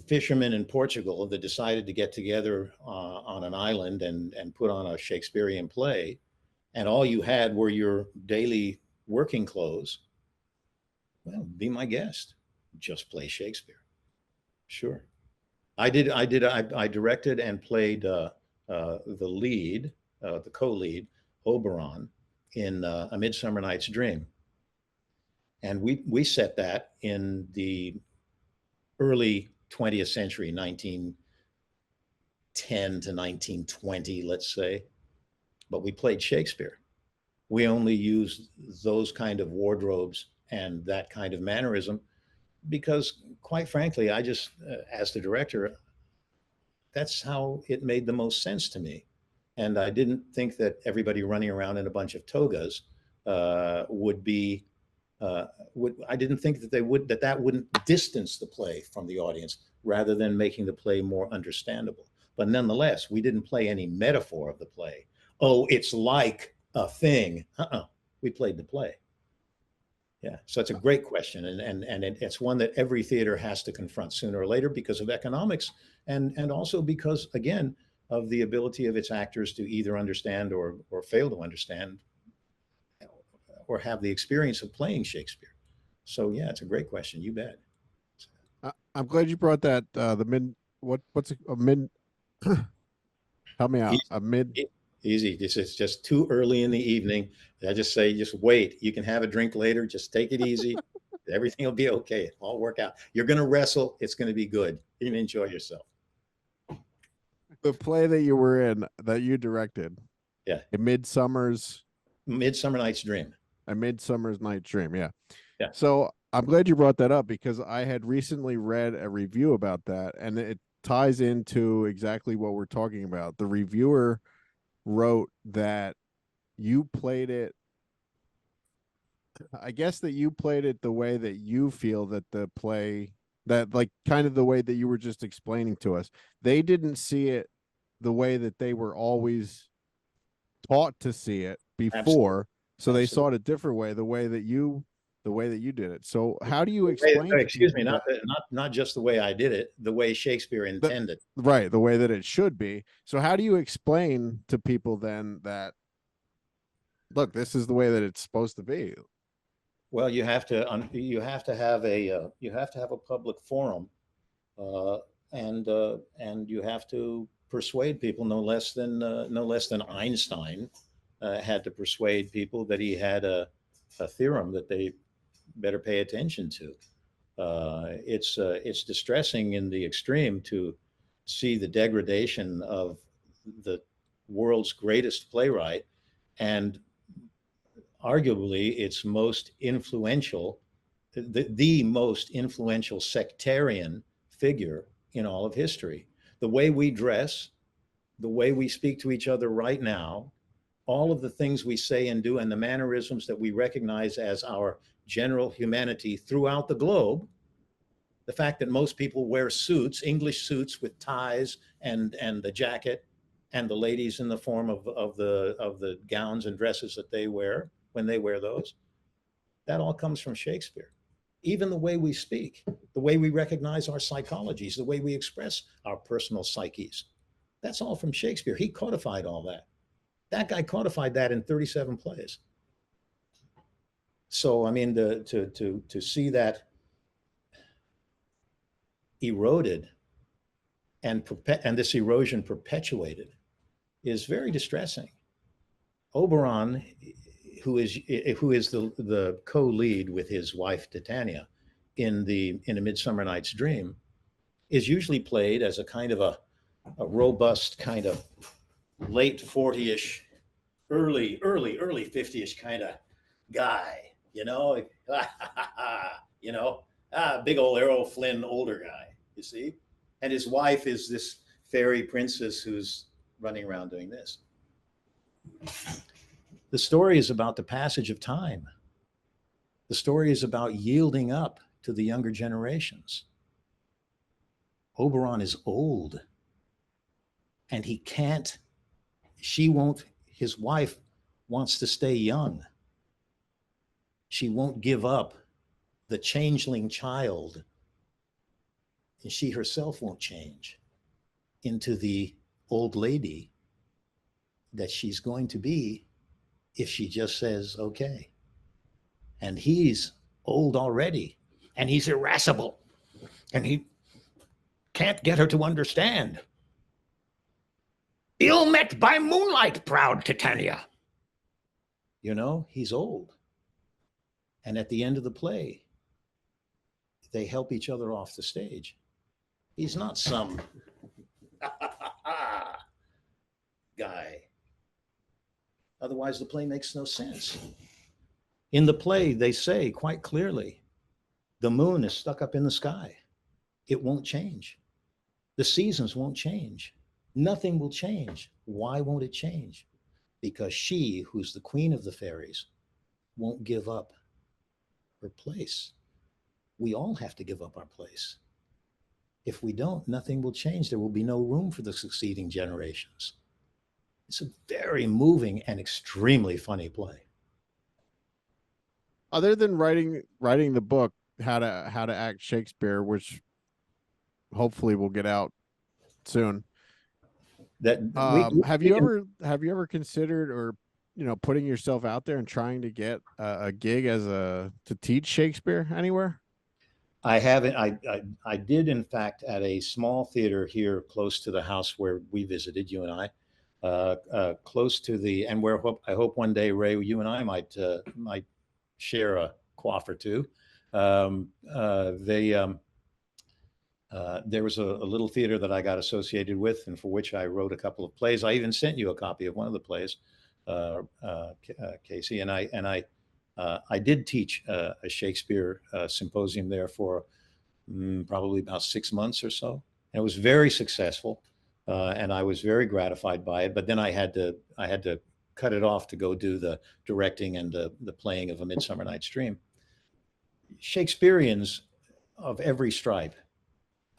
fishermen in Portugal that decided to get together on an island and put on a Shakespearean play, and all you had were your daily working clothes. Well, be my guest. Just play Shakespeare. Sure. I directed and played the lead, the co-lead, Oberon, in A Midsummer Night's Dream. And we set that in the early 20th century, 1910 to 1920, let's say. But we played Shakespeare. We only used those kind of wardrobes and that kind of mannerism because, quite frankly, I just, as the director, that's how it made the most sense to me. And I didn't think that everybody running around in a bunch of togas would be I didn't think that that wouldn't distance the play from the audience rather than making the play more understandable. But nonetheless, we didn't play any metaphor of the play. Oh, it's like a thing. We played the play. Yeah, so it's a great question, and it's one that every theater has to confront sooner or later because of economics, and also because, again, of the ability of its actors to either understand or fail to understand or have the experience of playing Shakespeare. So yeah, it's a great question. You bet. I'm glad you brought that. The mid, what's a mid? Help me out. A mid. Easy. This is just too early in the evening. I just say, just wait. You can have a drink later. Just take it easy. Everything will be okay. It'll all work out. You're going to wrestle. It's going to be good. You're going to enjoy yourself. The play that you were in, that you directed. Yeah. A Midsummer Night's Dream. A Midsummer's Night's Dream. Yeah. Yeah. So I'm glad you brought that up because I had recently read a review about that, and it ties into exactly what we're talking about. The reviewer wrote that you played it, I guess that you played it the way that you feel that the play, that like kind of the way that you were just explaining to us. They didn't see it the way that they were always taught to see it before. Absolutely. So they saw it a different way, the way that you did it. So how do you explain? Excuse me, not just the way I did it, the way Shakespeare intended. Right, the way that it should be. So how do you explain to people then that, look, this is the way that it's supposed to be? Well, you have to have a public forum, and you have to persuade people no less than Einstein had to persuade people that he had a theorem that they better pay attention to. It's distressing in the extreme to see the degradation of the world's greatest playwright and arguably its most influential, the most influential sectarian figure in all of history. The way we dress, the way we speak to each other right now, all of the things we say and do, and the mannerisms that we recognize as our general humanity throughout the globe, the fact that most people wear suits, English suits with ties and the jacket, and the ladies in the form of the gowns and dresses that they wear when they wear those, that all comes from Shakespeare. Even the way we speak, the way we recognize our psychologies, the way we express our personal psyches, that's all from Shakespeare. He codified all that. That guy codified that in 37 plays. So, I mean, to see that eroded and this erosion perpetuated is very distressing. Oberon, who is the co-lead with his wife Titania in A Midsummer Night's Dream, is usually played as a kind of a robust kind of late 40-ish, early 50-ish kind of guy, you know, big old Errol Flynn older guy, you see, and his wife is this fairy princess who's running around doing this. The story is about the passage of time. The story is about yielding up to the younger generations. Oberon is old, and his wife wants to stay young. She won't give up the changeling child, and she herself won't change into the old lady that she's going to be if she just says, okay. And he's old already, and he's irascible, and he can't get her to understand. Ill met by moonlight, proud Titania. You know, he's old. And at the end of the play, they help each other off the stage. He's not some guy. Otherwise, the play makes no sense. In the play, they say quite clearly, the moon is stuck up in the sky. It won't change. The seasons won't change. Nothing will change. Why won't it change? Because she, who's the queen of the fairies, won't give up her place. We all have to give up our place. If we don't, nothing will change. There will be no room for the succeeding generations. It's a very moving and extremely funny play. Other than writing the book, how to act Shakespeare, which hopefully will get out soon. That have you ever considered, or putting yourself out there and trying to get a gig to teach Shakespeare anywhere? I haven't. I did, in fact, at a small theater here close to the house where we visited, you and I, close to the, and where I hope one day, Ray, you and I might share a quaff or two. There was a little theater that I got associated with, and for which I wrote a couple of plays. I even sent you a copy of one of the plays, Casey, and I did teach a Shakespeare symposium there for probably about 6 months or so, and it was very successful, and I was very gratified by it. But then I had to cut it off to go do the directing and the playing of A Midsummer Night's Dream. Shakespeareans of every stripe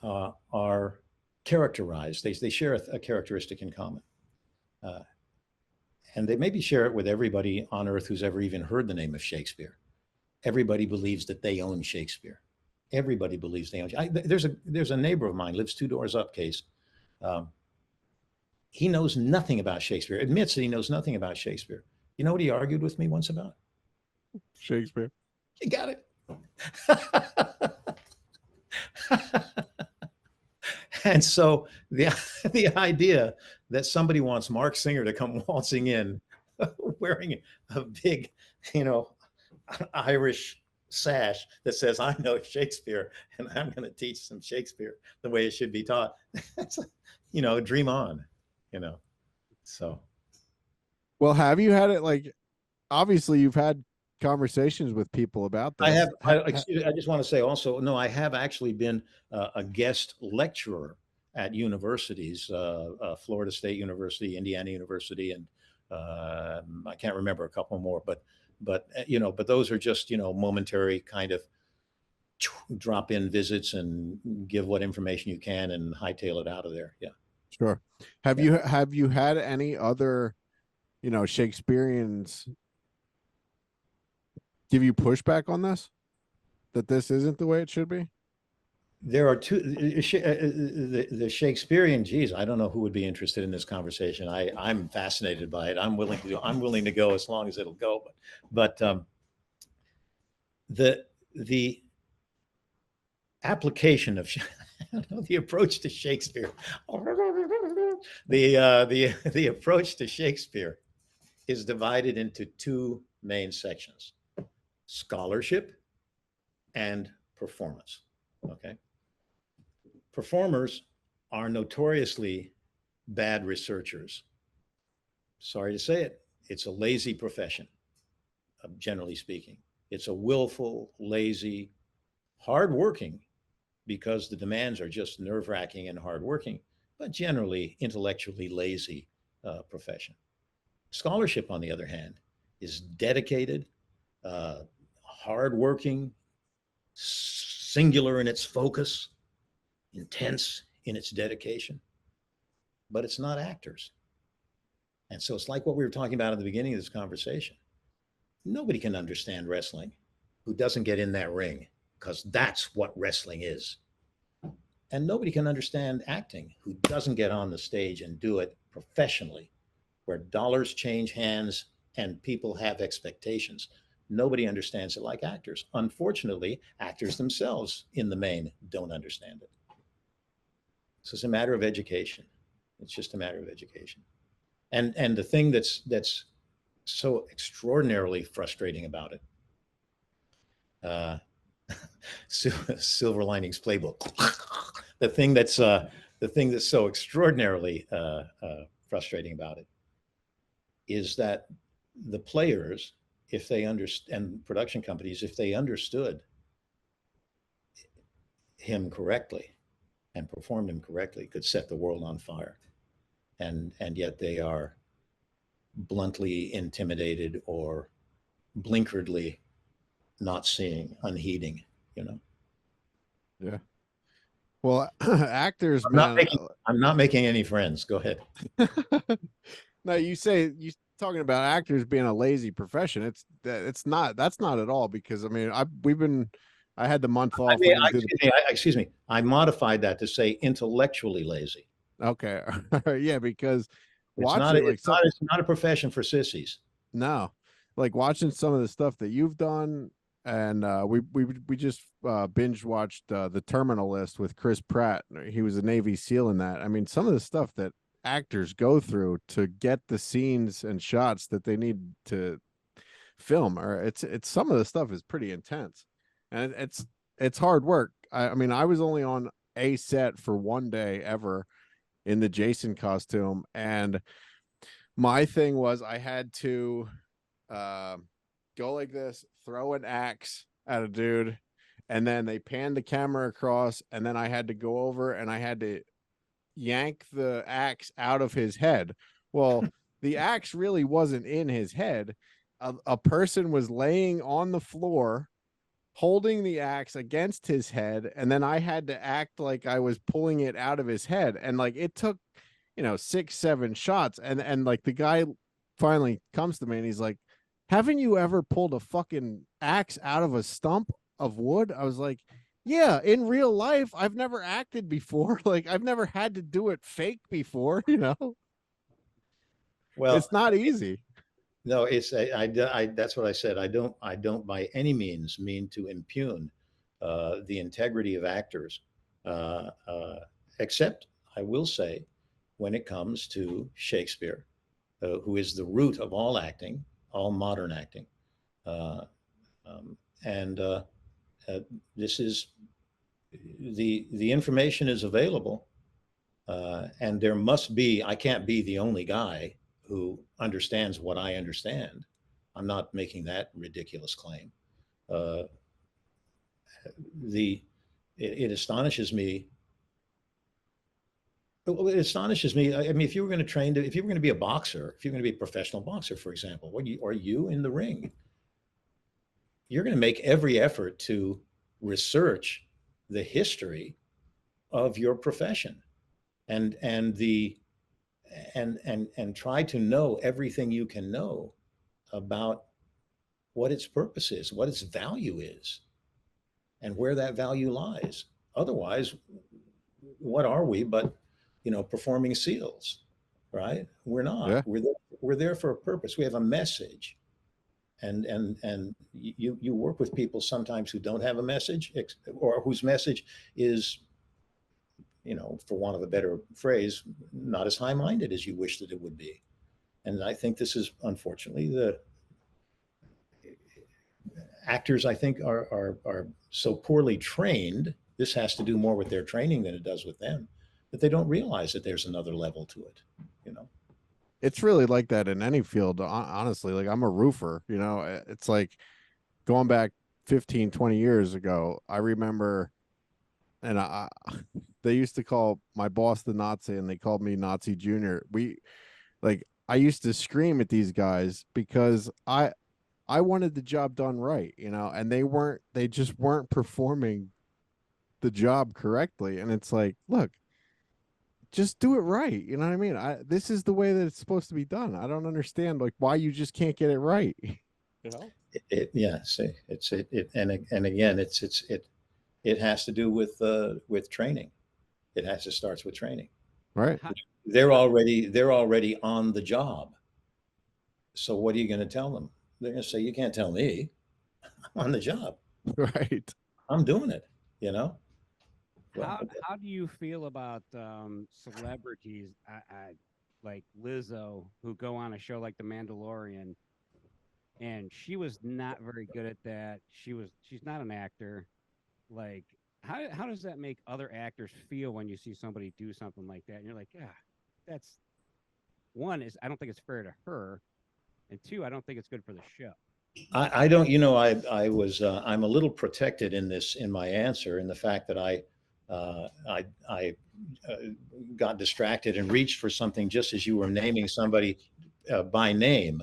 are characterized. They share a characteristic in common. And they maybe share it with everybody on earth who's ever even heard the name of Shakespeare. Everybody believes that they own Shakespeare. Everybody believes they own. There's a neighbor of mine, lives 2 doors up, Case. He knows nothing about Shakespeare, admits that he knows nothing about Shakespeare. You know what he argued with me once about? Shakespeare. You got it. And so the idea that somebody wants Marc Singer to come waltzing in wearing a big, Irish sash that says, I know Shakespeare and I'm going to teach some Shakespeare the way it should be taught. That's, dream on, so. Well, have you had it, obviously you've had conversations with people about this. I just want to say also, no, I have actually been a guest lecturer at universities, Florida State University, Indiana University, and I can't remember a couple more, but those are just, momentary kind of drop-in visits and give what information you can and hightail it out of there. Yeah. Sure. Have you had any other, Shakespeareans give you pushback on this, that this isn't the way it should be? There are two, the Shakespearean, geez, I don't know who would be interested in this conversation. I'm fascinated by it. I'm willing to go as long as it'll go, but the application of the approach to Shakespeare, the approach to Shakespeare is divided into 2 main sections: scholarship and performance. Okay. Performers are notoriously bad researchers. Sorry to say it. It's a lazy profession, generally speaking. It's a willful, lazy, hardworking, because the demands are just nerve-wracking and hardworking, but generally intellectually lazy profession. Scholarship, on the other hand, is dedicated, hardworking, singular in its focus, intense in its dedication, but it's not actors. And so it's like what we were talking about at the beginning of this conversation. Nobody can understand wrestling who doesn't get in that ring, because that's what wrestling is. And nobody can understand acting who doesn't get on the stage and do it professionally, where dollars change hands and people have expectations. Nobody understands it like actors. Unfortunately, actors themselves, in the main, don't understand it. So it's a matter of education. It's just a matter of education. And the thing that's so extraordinarily frustrating about it, Silver Linings Playbook. The thing that's so extraordinarily frustrating about it is that the players, if they understand, and production companies, if they understood him correctly and performed him correctly, could set the world on fire. And yet they are bluntly intimidated or blinkeredly not seeing, unheeding, you know. Yeah. Well, actors, I'm not man. making, I'm not making any friends. Go ahead. No, you talking about actors being a lazy profession. It's not. That's not at all, because I mean, I had the month off. We didn't do the Excuse me. I modified that to say intellectually lazy. okay. Yeah, because It's not. watching like some It's not a profession for sissies. no, like watching some of the stuff that you've done, and we just binge watched The Terminal List with Chris Pratt. He was a Navy SEAL in that. I mean, some of the stuff that actors go through to get the scenes and shots that they need to film, or it's some of the stuff is pretty intense, and it's hard work. I mean, I was only on a set for one day ever in the Jason costume, and my thing was I had to go like this, throw an axe at a dude, and then they panned the camera across, and then I had to go over and I had to yank the axe out of his head. Well, the axe really wasn't in his head. A person was laying on the floor holding the axe against his head, and then I had to act like I was pulling it out of his head, and like it took 6-7 shots, and like the guy finally comes to me and he's like, haven't you ever pulled a fucking axe out of a stump of wood? I was like, yeah, in real life I've never acted before. Like, I've never had to do it fake before. Well, it's not easy. no, it's that's what I said. I don't by any means mean to impugn the integrity of actors, except I will say, when it comes to Shakespeare, who is the root of all acting, all modern acting, uh, and this is the information is available, and there must be. I can't be the only guy who understands what I understand. I'm not making that ridiculous claim. Uh, it astonishes me. It astonishes me. I mean, if you were going to if you were going to be a boxer, if you're going to be a professional boxer, for example, are you in the ring? You're going to make every effort to research the history of your profession, and the and try to know everything you can know about what its purpose is, what its value is, and where that value lies. Otherwise, what are we but performing seals, right? We're not. Yeah. We're there for a purpose. We have a message, and you work with people sometimes who don't have a message, or whose message is, for want of a better phrase, not as high-minded as you wish that it would be. And I think this is, unfortunately, the actors, I think, are so poorly trained. This has to do more with their training than it does with them, that they don't realize that there's another level to it. It's really like that in any field, honestly. Like, I'm a roofer, it's like going back 15-20 years ago. I remember, and they used to call my boss the Nazi, and they called me Nazi Junior. I used to scream at these guys because I wanted the job done right, and they just weren't performing the job correctly. And it's like, look, just do it right. You know what I mean? This is the way that it's supposed to be done. I don't understand why you just can't get it right. Yeah. See, and again, it has to do with training. It starts with training. Right. They're already on the job. So what are you going to tell them? They're going to say, you can't tell me. I'm on the job. Right. I'm doing it, How do you feel about celebrities like Lizzo, who go on a show like The Mandalorian, and she was not very good at that. She's not an actor. Like, how does that make other actors feel when you see somebody do something like that? And you're like, yeah, that's one, is I don't think it's fair to her, and two, I don't think it's good for the show. I don't, I'm a little protected in my answer, in the fact that I got distracted and reached for something just as you were naming somebody by name,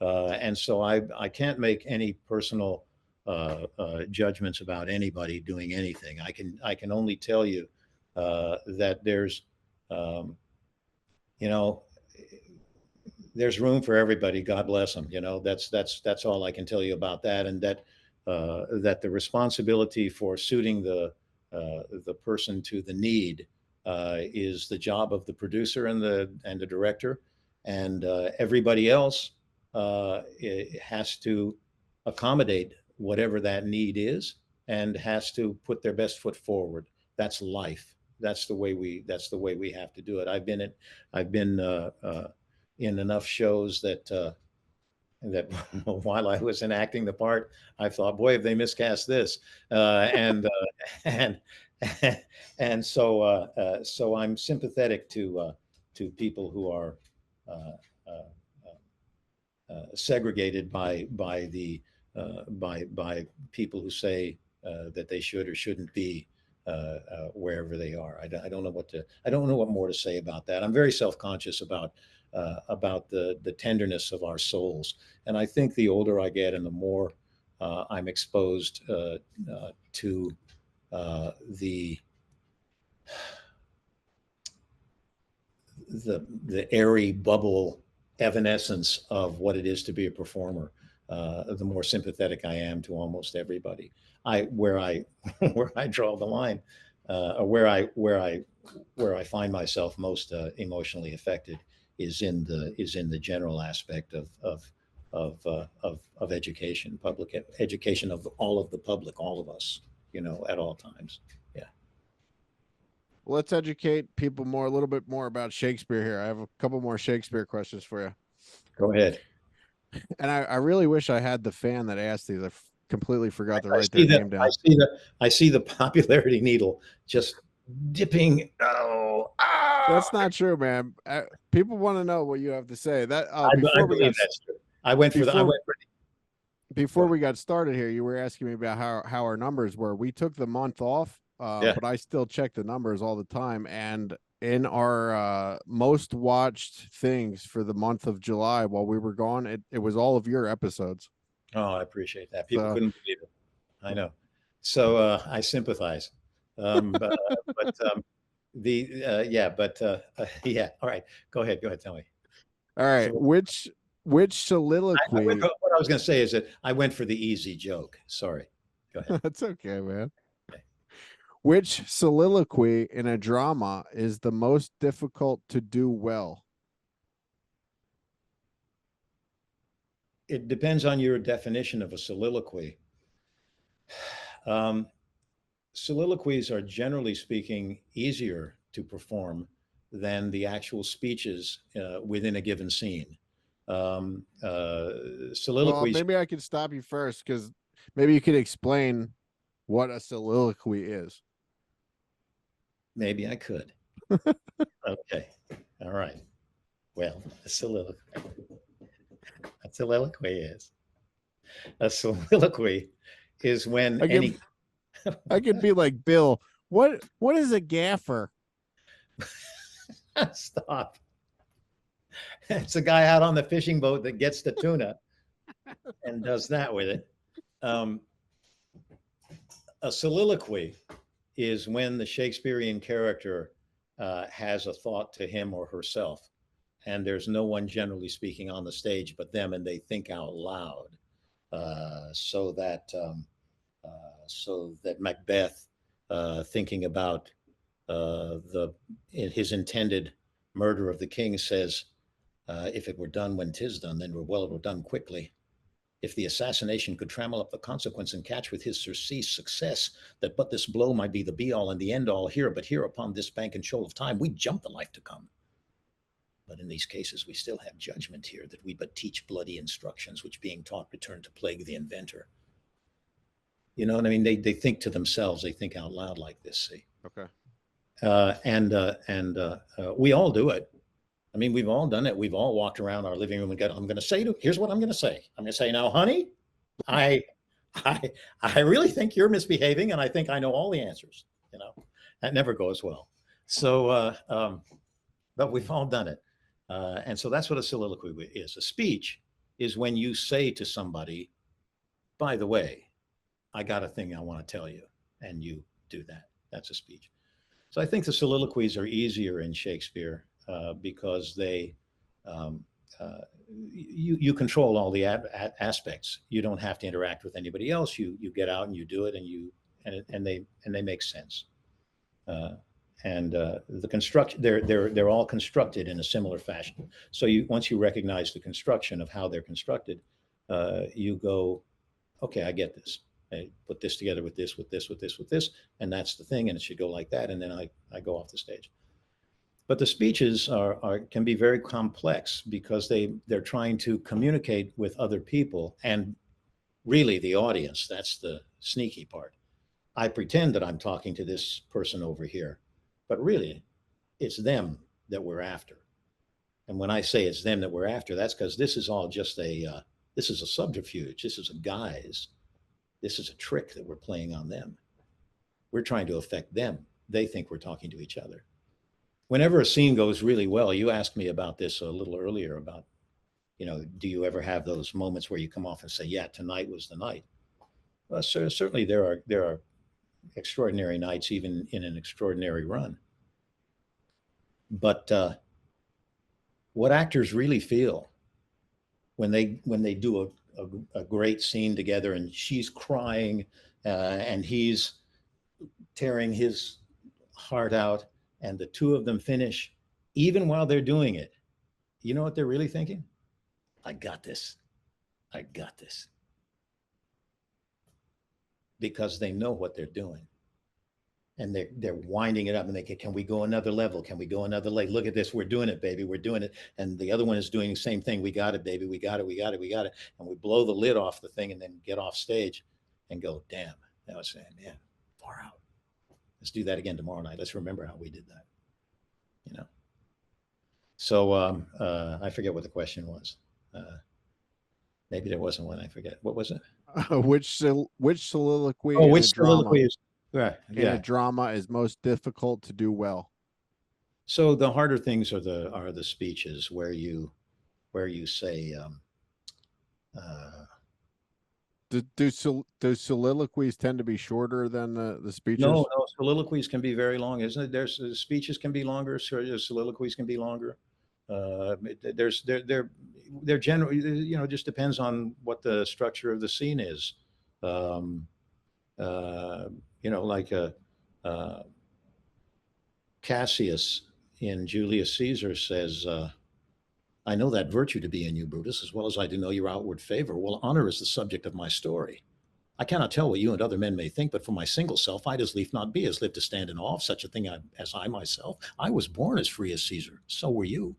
and so I can't make any personal judgments about anybody doing anything. I can only tell you that there's, you know, there's room for everybody. God bless them. You know, that's all I can tell you about that. And that that the responsibility for suiting the person to the need is the job of the producer and the director, and everybody else has to accommodate whatever that need is and has to put their best foot forward. That's life. That's the way we have to do it. I've been in enough shows that that while I was enacting the part, I thought, boy, have they miscast this, and so I'm sympathetic to people who are uh, segregated by people who say that they should or shouldn't be wherever they are. I don't know what more to say about that. I'm very self-conscious about the tenderness of our souls, and I think the older I get and the more I'm exposed to the airy bubble evanescence of what it is to be a performer, the more sympathetic I am to almost everybody. Where I where I draw the line, or where I find myself most emotionally affected is in the general aspect of education, public education of all of the public, all of us, you know, at all times. Yeah. Let's educate people a little bit more about Shakespeare here. I have a couple more Shakespeare questions for you. Go ahead. And I really wish I had the fan that asked these. I completely forgot to I write their see name down. I see the popularity needle just dipping. That's not true, man. People want to know what you have to say. That I believe that's true. Before we got started here, you were asking me about how our numbers were. We took the month off, but I still check the numbers all the time. And in our most watched things for the month of July while we were gone, it was all of your episodes. Oh, I appreciate that. People couldn't believe it. I know. So I sympathize. But yeah. All right. Go ahead. Tell me. All right. So, which soliloquy? What I was going to say is that I went for the easy joke. Sorry. Go ahead. That's okay, man. Okay. Which soliloquy in a drama is the most difficult to do well? It depends on your definition of a soliloquy. Soliloquies are, generally speaking, easier to perform than the actual speeches within a given scene. Soliloquies. Well, maybe I could stop you first, because maybe you could explain what a soliloquy is. Maybe I could. Okay. All right. Well, a soliloquy is when I could be like, Bill, what is a gaffer? Stop. It's a guy out on the fishing boat that gets the tuna and does that with it. A soliloquy is when the Shakespearean character has a thought to him or herself, and there's no one, generally speaking, on the stage but them, and they think out loud, so that Macbeth, thinking about his intended murder of the king, says, if it were done when 'tis done, then it were done quickly. If the assassination could trammel up the consequence and catch with his surcease success, that but this blow might be the be-all and the end-all here, but here upon this bank and shoal of time, we jump the life to come. But in these cases, we still have judgment here, that we but teach bloody instructions, which being taught return to plague the inventor. You know what I mean? They think to themselves, they think out loud like this, see? Okay. We all do it. I mean, we've all done it. We've all walked around our living room and here's what I'm going to say. I'm going to say, now, honey, I really think you're misbehaving, and I think I know all the answers. You know, that never goes well. So, but we've all done it. And so that's what a soliloquy is. A speech is when you say to somebody, by the way, I got a thing I want to tell you, and you do that. That's a speech. So I think the soliloquies are easier in Shakespeare because they um, you control all the aspects. You don't have to interact with anybody else. You get out and you do it, and they make sense. Uh, and the construction, they're all constructed in a similar fashion. So once you recognize the construction of how they're constructed, you go, okay, I get this. I put this together with this, with this, with this, with this, and that's the thing, and it should go like that. And then I go off the stage. But the speeches can be very complex because they're trying to communicate with other people and really the audience. That's the sneaky part. I pretend that I'm talking to this person over here, but really it's them that we're after. And when I say it's them that we're after, that's because this is all just this is a subterfuge. This is a guise. This is a trick that we're playing on them. We're trying to affect them. They think we're talking to each other. Whenever a scene goes really well, you asked me about this a little earlier about, do you ever have those moments where you come off and say, yeah, tonight was the night? Well, certainly there are extraordinary nights, even in an extraordinary run. But what actors really feel when they do a great scene together, and she's crying and he's tearing his heart out, and the two of them finish, even while they're doing it, you know what they're really thinking? I got this. I got this. Because they know what they're doing. And they're winding it up, and can we go another level? Can we go another level? Look at this. We're doing it, baby. We're doing it. And the other one is doing the same thing. We got it, baby. We got it. We got it. We got it. And we blow the lid off the thing and then get off stage and go, damn. That was saying, man, far out. Let's do that again tomorrow night. Let's remember how we did that. So I forget what the question was. Maybe there wasn't one. I forget. What was it? Which soliloquy? Oh, which soliloquy is? Yeah. In a drama is most difficult to do well. So the harder things are the speeches where you say. Do soliloquies tend to be shorter than the speeches? No, soliloquies can be very long, isn't it? There's speeches can be longer, soliloquies can be longer. They're generally, just depends on what the structure of the scene is. Like Cassius in Julius Caesar says, I know that virtue to be in you, Brutus, as well as I do know your outward favor. Well, honor is the subject of my story. I cannot tell what you and other men may think, but for my single self, I'd as lief not be, as live to stand in awe of such a thing as I myself. I was born as free as Caesar. So were you.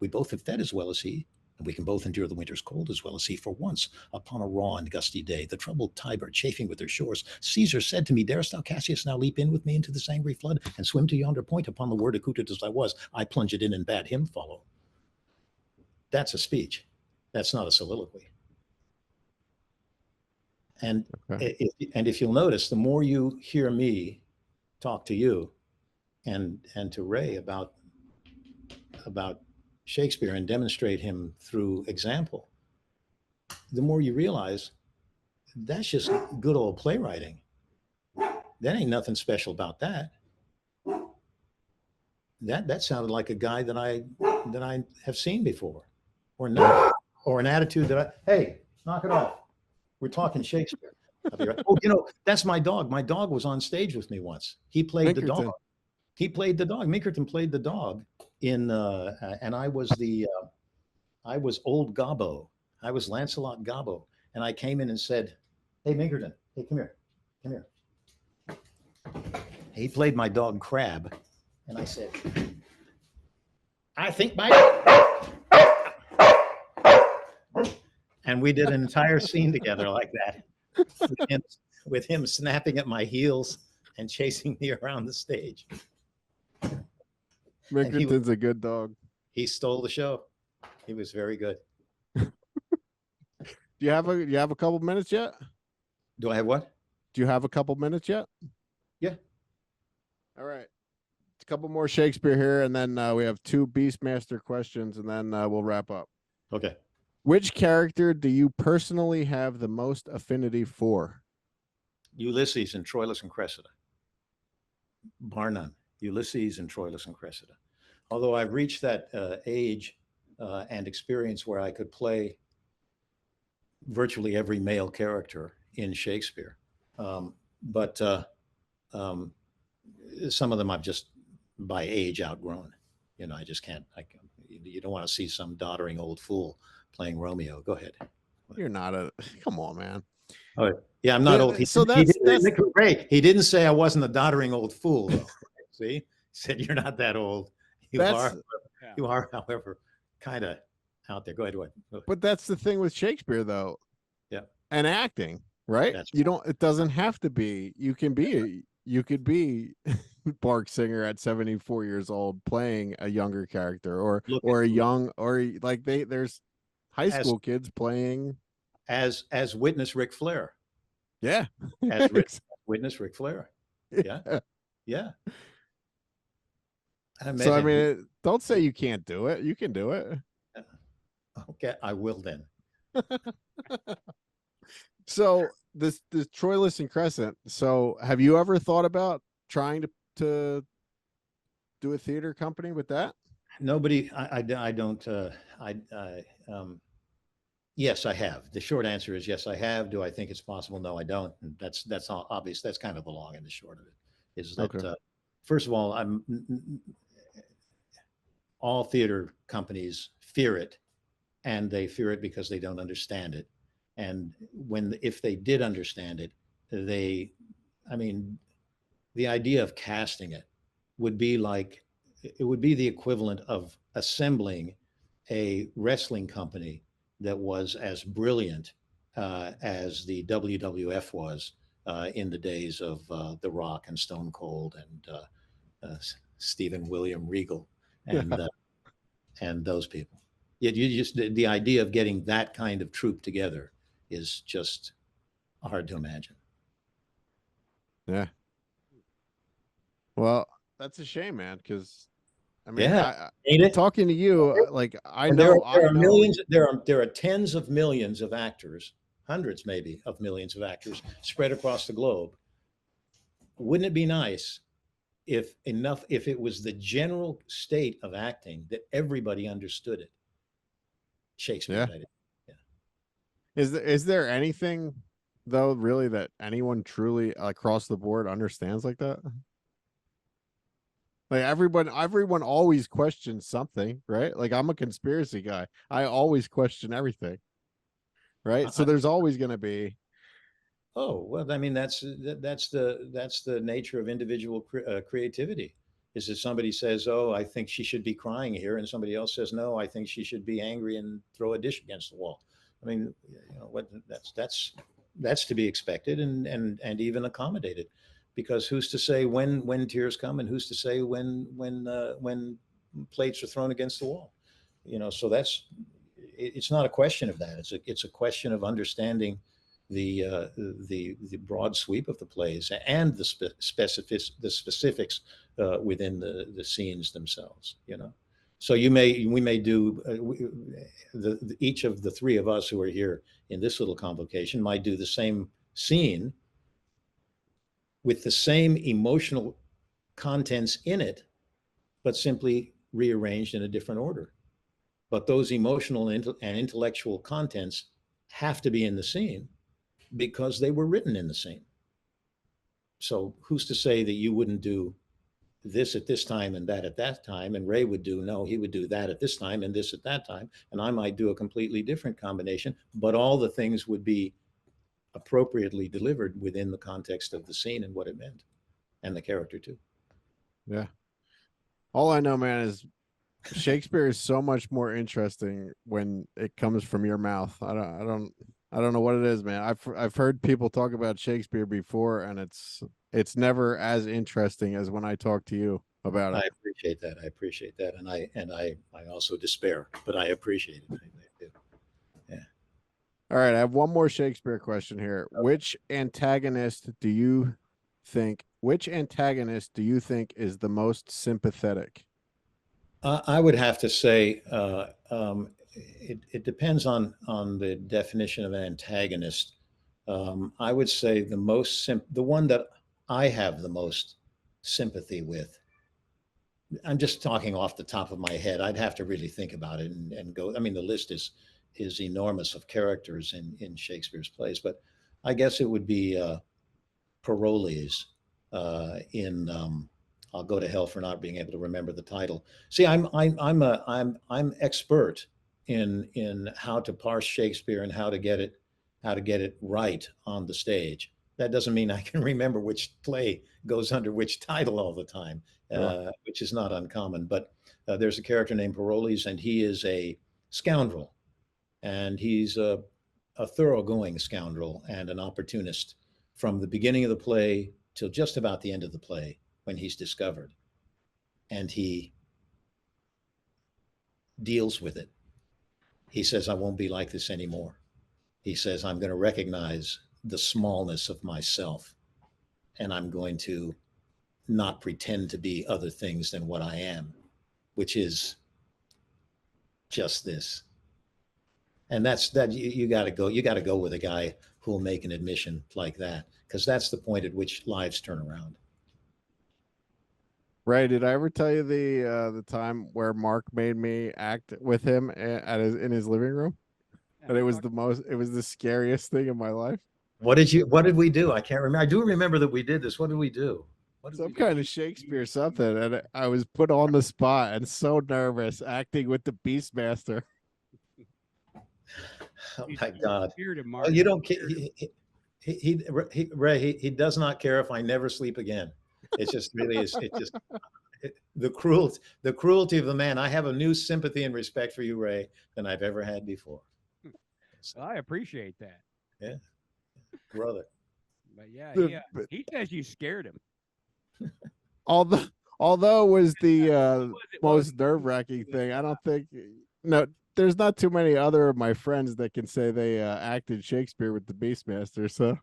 We both have fed as well as he, and we can both endure the winter's cold as well as he. For once, upon a raw and gusty day, the troubled Tiber chafing with her shores, Caesar said to me, darest thou, Cassius, now leap in with me into this angry flood and swim to yonder point? Upon the word accoutred as I was, I plunged in and bade him follow. That's a speech. That's not a soliloquy. And if you'll notice, the more you hear me talk to you and to Ray about Shakespeare and demonstrate him through example, the more you realize that's just good old playwriting. That ain't nothing special about that. That sounded like a guy that I have seen before, or not, or an attitude that hey, knock it off. We're talking Shakespeare. I'll be right. Oh, that's my dog. My dog was on stage with me once. He played the dog. He played the dog. Minkerton played the dog in, and I was I was old Gobbo. I was Lancelot Gobbo. And I came in and said, hey, Minkerton, hey, come here. He played my dog Crab. And I said, I think and we did an entire scene together like that, with him snapping at my heels and chasing me around the stage. Minkerton's a good dog. He stole the show. He was very good. Do you have a couple minutes yet? Do I have what? Do you have a couple minutes yet? Yeah. All right. A couple more Shakespeare here, and then we have 2 Beastmaster questions, and then we'll wrap up. Okay. Which character do you personally have the most affinity for? Ulysses and Troilus and Cressida, bar none. Ulysses and Troilus and Cressida. Although I've reached that age and experience where I could play virtually every male character in Shakespeare, but some of them I've just by age outgrown. You know, I just can't. You don't want to see some doddering old fool playing Romeo. Go ahead. You're not a. Come on, man. Oh, yeah, I'm not old. So that's Ray, he didn't say I wasn't a doddering old fool, though. See, he said you're not that old. You are, however, kind of out there. Go ahead. But that's the thing with Shakespeare, though. Yeah. And acting, right? That's you don't. It doesn't have to be. You can be. You could be Marc Singer at 74 years old playing a younger character, or a young, or like there's high school kids playing as witness Ric Flair. Yeah. As witness Ric Flair. Yeah. Yeah. So I mean, don't say you can't do it. You can do it. Okay, I will then. So this Troilus and Crescent. So have you ever thought about trying to do a theater company with that? Nobody. I don't. Yes, I have. The short answer is yes, I have. Do I think it's possible? No, I don't. And that's all obvious. That's kind of the long and the short of it. Is that first of all, all theater companies fear it, and they fear it because they don't understand it. And if they did understand it, the idea of casting it would be the equivalent of assembling a wrestling company that was as brilliant as the WWF was in the days of The Rock and Stone Cold and Stephen William Regal and those people. Yet the idea of getting that kind of troupe together is just hard to imagine. Yeah. Well, that's a shame, man, because I mean, talking to you, like I know there are millions. There are tens of millions of actors, hundreds maybe of millions of actors spread across the globe. Wouldn't it be nice if it was the general state of acting that everybody understood it? Shakespeare. Yeah. Is there anything though really that anyone truly across the board understands like that? Like everyone always questions something, right? Like I'm a conspiracy guy. I always question everything, right? So there's always going to be. Oh well, I mean that's the nature of individual creativity. Is that somebody says, "Oh, I think she should be crying here," and somebody else says, "No, I think she should be angry and throw a dish against the wall." I mean, that's to be expected and even accommodated, because who's to say when tears come, and who's to say when plates are thrown against the wall? So it's not a question of that. It's a question of understanding the broad sweep of the plays and the specifics within the scenes themselves. So we may do each of the three of us who are here in this little convocation might do the same scene with the same emotional contents in it, but simply rearranged in a different order. But those emotional and intellectual contents have to be in the scene because they were written in the scene. So who's to say that you wouldn't do this at this time and that at that time, and Ray would he would do that at this time and this at that time, and I might do a completely different combination, but all the things would be appropriately delivered within the context of the scene and what it meant, and the character too. Yeah. All I know, man, is Shakespeare is so much more interesting when it comes from your mouth. I don't know what it is, man. I've heard people talk about Shakespeare before, and it's never as interesting as when I talk to you about it. I appreciate that. And I also despair, but I appreciate it. I do. Yeah. All right. I have one more Shakespeare question here. Okay. Which antagonist do you think is the most sympathetic? I would have to say it depends on the definition of an antagonist. I would say the one that I have the most sympathy with. I'm just talking off the top of my head. I'd have to really think about it and go. I mean, the list is enormous of characters in Shakespeare's plays, but I guess it would be Parolles in I'll Go to Hell for Not Being Able to Remember the Title. See, I'm expert in how to parse Shakespeare and how to get it right on the stage. That doesn't mean I can remember which play goes under which title all the time, which is not uncommon. But there's a character named Parolles, and he is a scoundrel, and he's a thoroughgoing scoundrel and an opportunist from the beginning of the play till just about the end of the play when he's discovered. And he deals with it. He says, I won't be like this anymore. He says, I'm going to recognize the smallness of myself, and I'm going to not pretend to be other things than what I am, which is just this. And that's that you got to go with a guy who will make an admission like that, because that's the point at which lives turn around. Ray, did I ever tell you the time where Mark made me act with him in his living room? And it was the scariest thing in my life. What did we do? I can't remember. I do remember that we did this. What did we do? Some kind of Shakespeare something, and I was put on the spot and so nervous acting with the Beastmaster. Oh my God! Oh, you don't care. Ray, he does not care if I never sleep again. It's just really is. It just the cruelty of the man. I have a new sympathy and respect for you, Ray, than I've ever had before. So, I appreciate that. Yeah, brother. But yeah, he says you scared him. Although it was the most nerve-wracking thing, I don't think there's not too many other of my friends that can say they acted Shakespeare with the Beastmaster. So,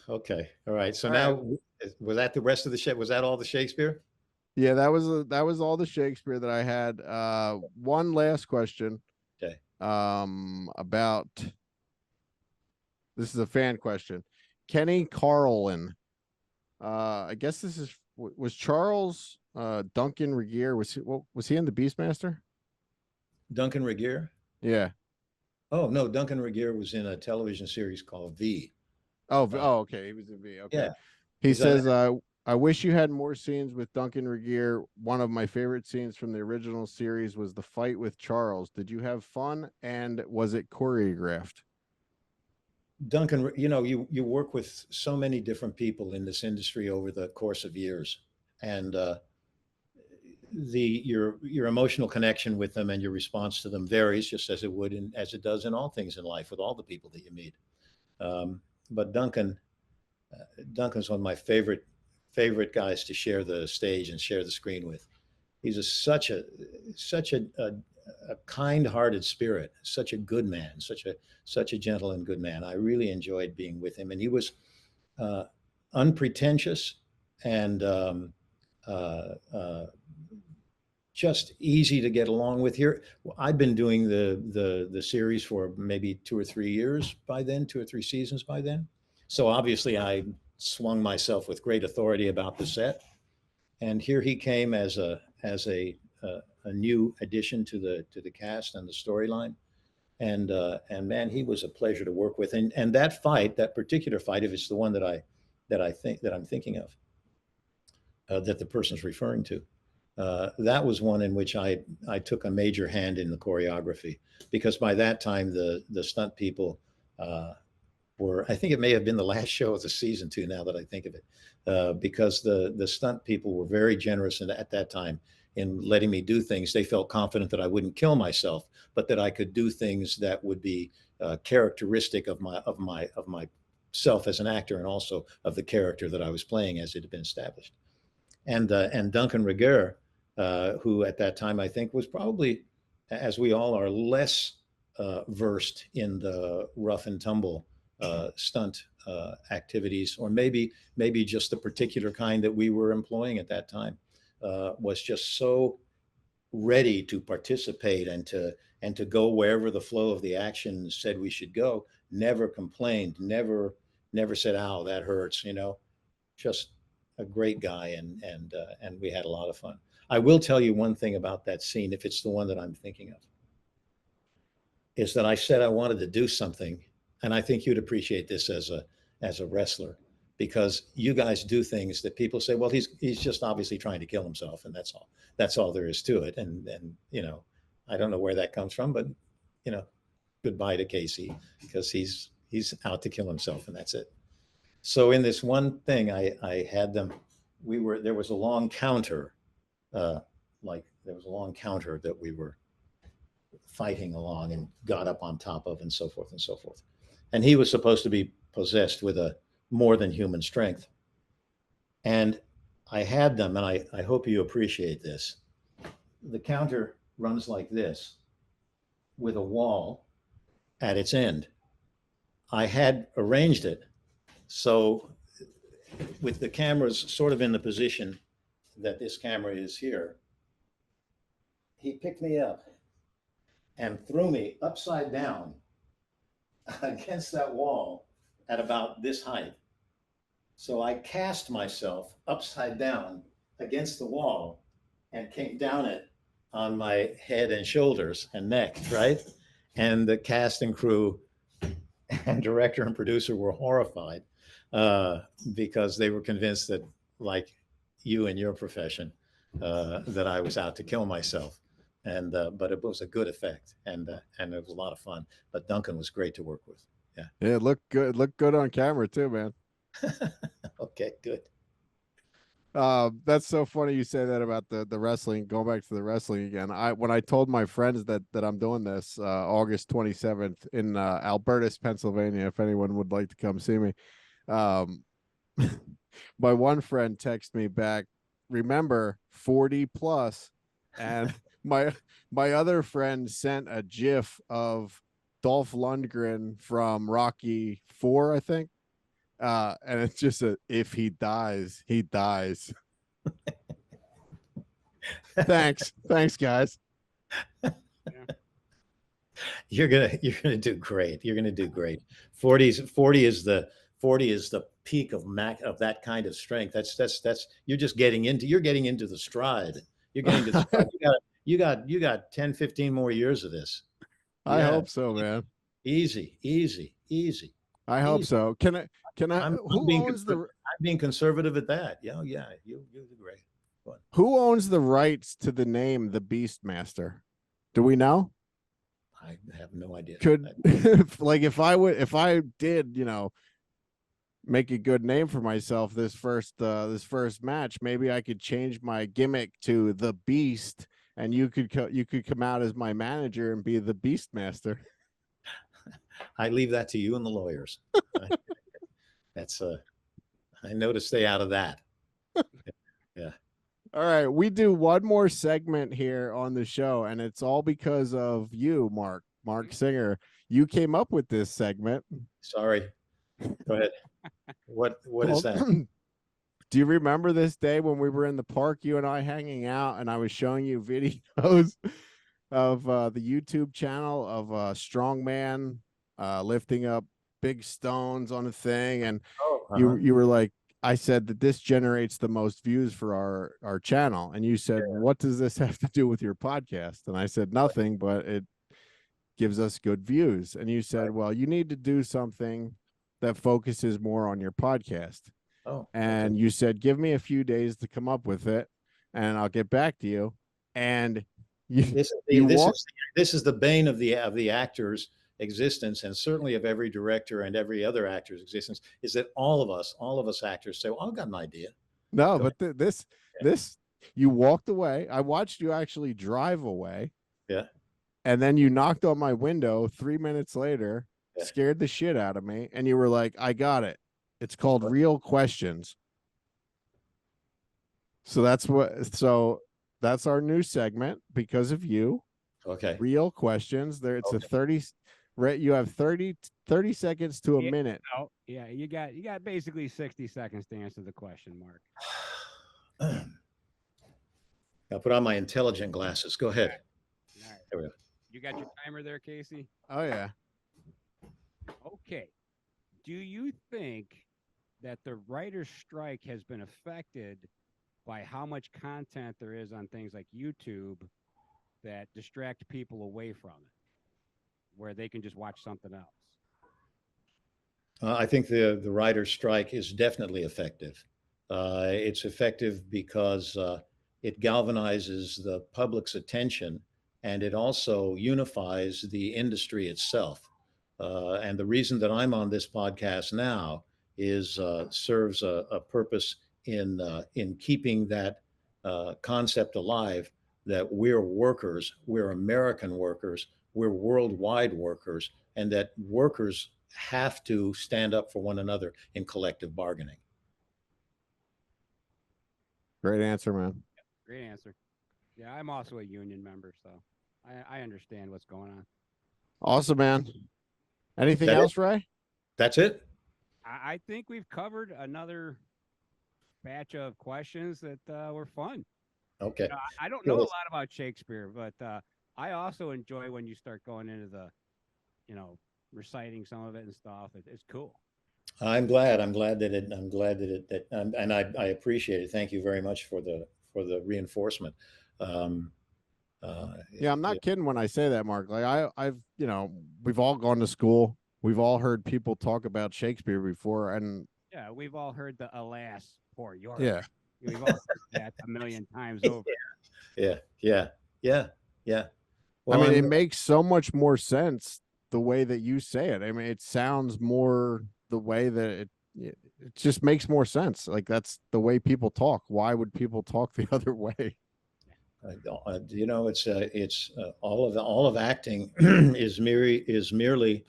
okay, all right. So now, was that the rest of the was that all the Shakespeare? Yeah, that was all the Shakespeare that I had. One last question. Okay. About this is a fan question. Kenny Carlin. I guess this was Charles Duncan Regehr. Was he in the Beastmaster? Duncan Regehr? Yeah. Oh no, Duncan Regehr was in a television series called V. Oh, okay. He was in V. Okay. Yeah. He says, I wish you had more scenes with Duncan Regehr. One of my favorite scenes from the original series was the fight with Charles. Did you have fun, and was it choreographed? Duncan, you work with so many different people in this industry over the course of years, and your emotional connection with them and your response to them varies, just as it would as it does in all things in life with all the people that you meet. But Duncan's one of my favorite guys to share the stage and share the screen with. He's such a kind-hearted spirit, such a good man, such a gentle and good man. I really enjoyed being with him, and he was unpretentious and just easy to get along with. Here, I've been doing the series for maybe 2 or 3 years by then, 2 or 3 seasons by then. So obviously, I swung myself with great authority about the set, and here he came as a new addition to the cast and the storyline, and man, he was a pleasure to work with. And that particular fight, if it's the one that I'm thinking of, that the person's referring to, that was one in which I took a major hand in the choreography, because by that time the stunt people I think it may have been the last show of the season too, now that I think of it, because the stunt people were very generous at that time in letting me do things. They felt confident that I wouldn't kill myself, but that I could do things that would be characteristic of myself as an actor, and also of the character that I was playing as it had been established. And Duncan Regehr, who at that time I think was probably, as we all are, less versed in the rough and tumble stunt activities, or maybe just the particular kind that we were employing at that time, was just so ready to participate and to go wherever the flow of the action said we should go. Never complained, never said, "Ow, that hurts," just a great guy, and we had a lot of fun. I will tell you one thing about that scene, if it's the one that I'm thinking of, is that I said I wanted to do something, and I think you'd appreciate this as a wrestler, because you guys do things that people say, well, he's just obviously trying to kill himself, and that's all there is to it. And I don't know where that comes from, but goodbye to Casey, because he's out to kill himself, and that's it. So in this one thing, I had them. There was a long counter, there was a long counter that we were fighting along and got up on top of, and so forth and so forth. And he was supposed to be possessed with a more than human strength. And I had them, and I hope you appreciate this. The counter runs like this, with a wall at its end. I had arranged it so, with the cameras sort of in the position that this camera is here, he picked me up and threw me upside down against that wall at about this height. So I cast myself upside down against the wall and came down it on my head and shoulders and neck, right? And the cast and crew and director and producer were horrified, because they were convinced that, like you in your profession, that I was out to kill myself. And but it was a good effect, and it was a lot of fun. But Duncan was great to work with. Yeah. Yeah, look good on camera too, man. Okay, good. That's so funny you say that about the wrestling. Going back to the wrestling again, when I told my friends that I'm doing this August 27th in Albertus, Pennsylvania, if anyone would like to come see me, my one friend texted me back, remember 40 plus, and my other friend sent a GIF of Dolph Lundgren from Rocky 4, I think. And it's just if he dies, he dies. Thanks, guys. You're gonna do great. You're gonna do great. 40 is the peak of that kind of strength. That's you're getting into the stride. You're getting to the stride. You got 10, 15 more years of this. I hope so, man. Easy. I hope so. Can I? I'm being conservative at that. Yeah, you do great. Who owns the rights to the name the Beastmaster? Do we know? I have no idea. Could like if I did, make a good name for myself this first match, maybe I could change my gimmick to the Beast, and you could come out as my manager and be the Beastmaster. I leave that to you and the lawyers. That's I know to stay out of that. Yeah. All right, we do one more segment here on the show, and it's all because of you, Marc Singer. You came up with this segment. Sorry. Go ahead. What is that? Do you remember this day when we were in the park, you and I hanging out, and I was showing you videos of the YouTube channel of a strongman lifting up big stones on a thing, and you were like, I said that this generates the most views for our channel, and you said, what does this have to do with your podcast? And I said, nothing, but it gives us good views. And you said, well, you need to do something that focuses more on your podcast. And you said, give me a few days to come up with it, and I'll get back to you. And this is the bane of the actor's existence, and certainly of every director and every other actor's existence, is that all of us actors say, well, I've got an idea. No, but this you walked away. I watched you actually drive away. Yeah. And then you knocked on my window 3 minutes later, scared the shit out of me, and you were like, I got it. It's called Real Questions. So that's our new segment because of you. Okay. Real Questions. There it's a 30. Right, you have 30 seconds to a minute. Oh, yeah, you got basically 60 seconds to answer the question, Mark. I'll put on my intelligent glasses. Go ahead. All right. There we go. You got your timer there, Casey? Oh yeah. Okay. Do you think that the writer's strike has been affected by how much content there is on things like YouTube that distract people away from it, where they can just watch something else? I think the writer's strike is definitely effective. It's effective because it galvanizes the public's attention, and it also unifies the industry itself. And the reason that I'm on this podcast now is serves a purpose in keeping that concept alive, that we're workers, we're American workers, we're worldwide workers, and that workers have to stand up for one another in collective bargaining. Great answer, man. Great answer. Yeah, I'm also a union member, so I understand what's going on. Awesome, man. Anything That else, it? Ray? That's it. I think we've covered another batch of questions that were fun. Okay. I don't know a lot about Shakespeare, but I also enjoy when you start going into the, reciting some of it and stuff. It's cool. I'm glad and I appreciate it. Thank you very much for the reinforcement. Yeah, I'm not kidding when I say that, Mark. Like I've we've all gone to school. We've all heard people talk about Shakespeare before, and yeah, we've all heard the "Alas, poor York." yeah, We've all heard that a million times over. Yeah. Well, I mean, it makes so much more sense the way that you say it. I mean, it sounds more the way that it just makes more sense. Like that's the way people talk. Why would people talk the other way? It's all of acting is merely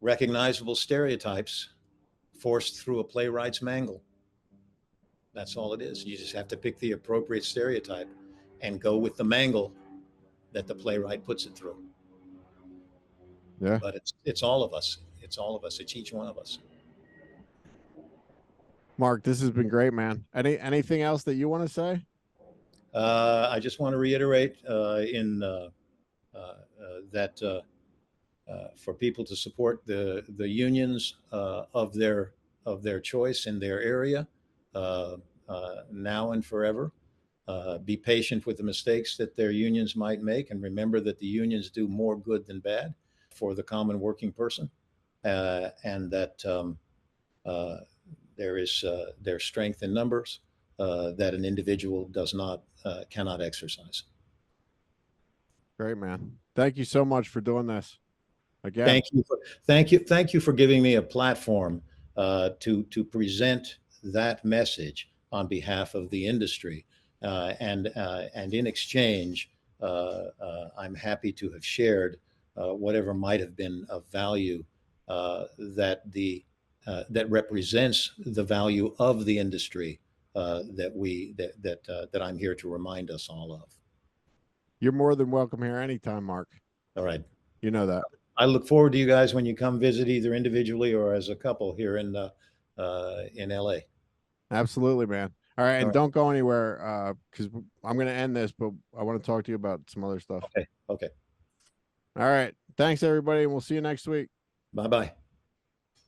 recognizable stereotypes forced through a playwright's mangle. That's all it is. You just have to pick the appropriate stereotype and go with the mangle that the playwright puts it through. Yeah. But it's all of us. It's all of us. It's each one of us. Mark, this has been great, man. Anything else that you want to say? I just want to reiterate that for people to support the unions of their choice in their area now and forever. Be patient with the mistakes that their unions might make, and remember that the unions do more good than bad for the common working person, and that there's strength in numbers that an individual cannot exercise. Great, man. Thank you so much for doing this. Again, thank you for giving me a platform to present that message on behalf of the industry, and in exchange, I'm happy to have shared whatever might have been of value that represents the value of the industry that I'm here to remind us all of. you're more than welcome here anytime, Mark. All right. You know that. I look forward to you guys when you come visit, either individually or as a couple here in LA. Absolutely, man. All right, and don't go anywhere because I'm going to end this, but I want to talk to you about some other stuff. Okay. All right. Thanks, everybody, and we'll see you next week. Bye-bye.